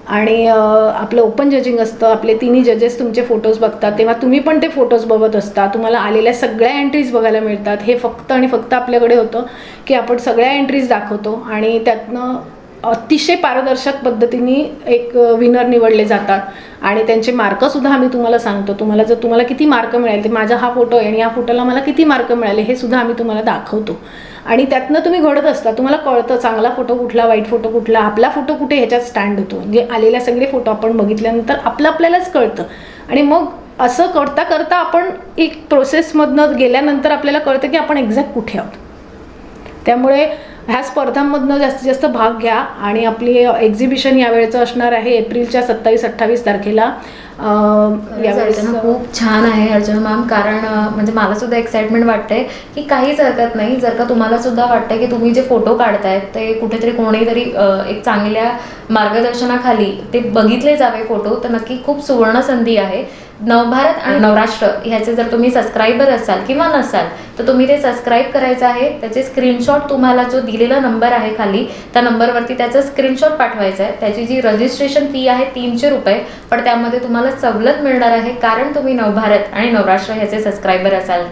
आणि आपलं ओपन जजिंग असतं. आपले तिन्ही जजेस तुमचे फोटोज बघतात तेव्हा तुम्ही पण ते फोटोज बघत असता. तुम्हाला आलेल्या सगळ्या एंट्रीज बघायला मिळतात. हे फक्त आणि फक्त आपल्याकडे होतं की आपण सगळ्या एंट्रीज दाखवतो आणि त्यातनं अतिशय पारदर्शक पद्धतीने एक विनर निवडले जातात आणि त्यांचे मार्कसुद्धा आम्ही तुम्हाला सांगतो. तुम्हाला किती मार्क मिळाले, ते माझा हा फोटो आहे आणि या फोटोला मला किती मार्क मिळाले हे सुद्धा आम्ही तुम्हाला दाखवतो. आणि त्यातनं तुम्ही घडत असता. तुम्हाला कळतं चांगला फोटो कुठला, वाईट फोटो कुठला, आपला फोटो कुठे ह्याच्यात स्टँड होतो. म्हणजे आलेल्या सगळे फोटो आपण बघितल्यानंतर आपल्यालाच कळतं. आणि मग असं करता करता आपण एक प्रोसेसमधनं गेल्यानंतर आपल्याला कळतं की आपण एक्झॅक्ट कुठे आहोत. त्यामुळे ह्या स्पर्धांमधनं जास्तीत जास्त भाग घ्या. आणि आपली एक्झिबिशन यावेळेचं असणार आहे एप्रिलच्या 27-28 तारखेला. यावेळेस खूप छान आहे अर्चना मॅम, कारण म्हणजे मला सुद्धा एक्साइटमेंट वाटते की काहीच हरकत नाही जर का तुम्हाला सुद्धा वाटतं की तुम्ही जे फोटो काढतायत ते कुठेतरी कोणीतरी एक चांगल्या मार्गदर्शनाखाली ते बघितले जावे फोटो, तर नक्की खूप सुवर्ण संधी आहे. नवभारत आणि नवराष्ट्र ह्याचे जर तुम्ही सबस्क्रायबर असाल किंवा नसाल तर तुम्ही ते सबस्क्राईब करायचं आहे. त्याचे स्क्रीनशॉट तुम्हाला जो दिलेला नंबर आहे खाली त्या नंबरवरती त्याचा स्क्रीनशॉट पाठवायचा आहे. त्याची जी रजिस्ट्रेशन फी आहे 300 रुपये, पण त्यामध्ये तुम्हाला सवलत मिळणार आहे कारण तुम्ही नवभारत आणि नवराष्ट्र ह्याचे सबस्क्रायबर असाल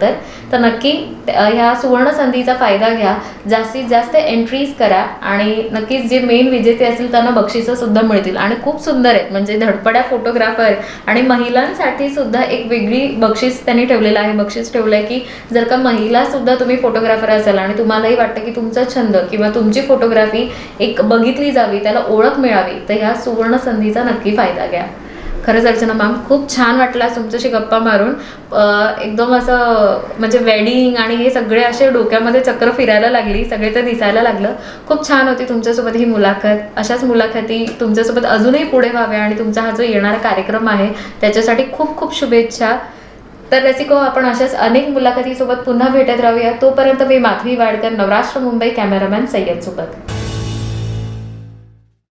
तर नक्की ह्या सुवर्ण संधीचा फायदा घ्या. जास्तीत जास्त एंट्रीज करा आणि नक्कीच जे मेन विजेते असतील त्यांना बक्षिसं सुद्धा मिळतील आणि खूप सुंदर आहेत. म्हणजे धडपड्या फोटोग्राफर आणि महिलांसाठी सुद्धा एक वेगळी बक्षीस त्यांनी ठेवलेलं आहे. बक्षीस ठेवलं आहे की जर का महिला सुद्धा तुम्ही फोटोग्राफर असाल आणि तुम्हालाही वाटतं की तुमचा छंद किंवा तुमची फोटोग्राफी एक बघितली जावी, त्याला ओळख मिळावी, तर ह्या सुवर्ण संधीचा नक्की फायदा घ्या. खरंच अर्चना मॅम खूप छान वाटलं तुमच्याशी गप्पा मारून. एकदम असं म्हणजे वेडिंग आणि हे सगळे असे डोक्यामध्ये चक्र फिरायला लागली, सगळे ते दिसायला लागलं. खूप छान होती तुमच्यासोबत ही मुलाखत. अशाच मुलाखती तुमच्यासोबत अजूनही पुढे व्हाव्या आणि तुमचा हा जो येणारा कार्यक्रम आहे त्याच्यासाठी खूप खूप शुभेच्छा. तर रसिको, आपण अशाच अनेक मुलाखतीसोबत पुन्हा भेटत राहूया. तोपर्यंत मी माधवी वाडकर, नवराष्ट्र मुंबई, कॅमेरामॅन सय्यद सोबत.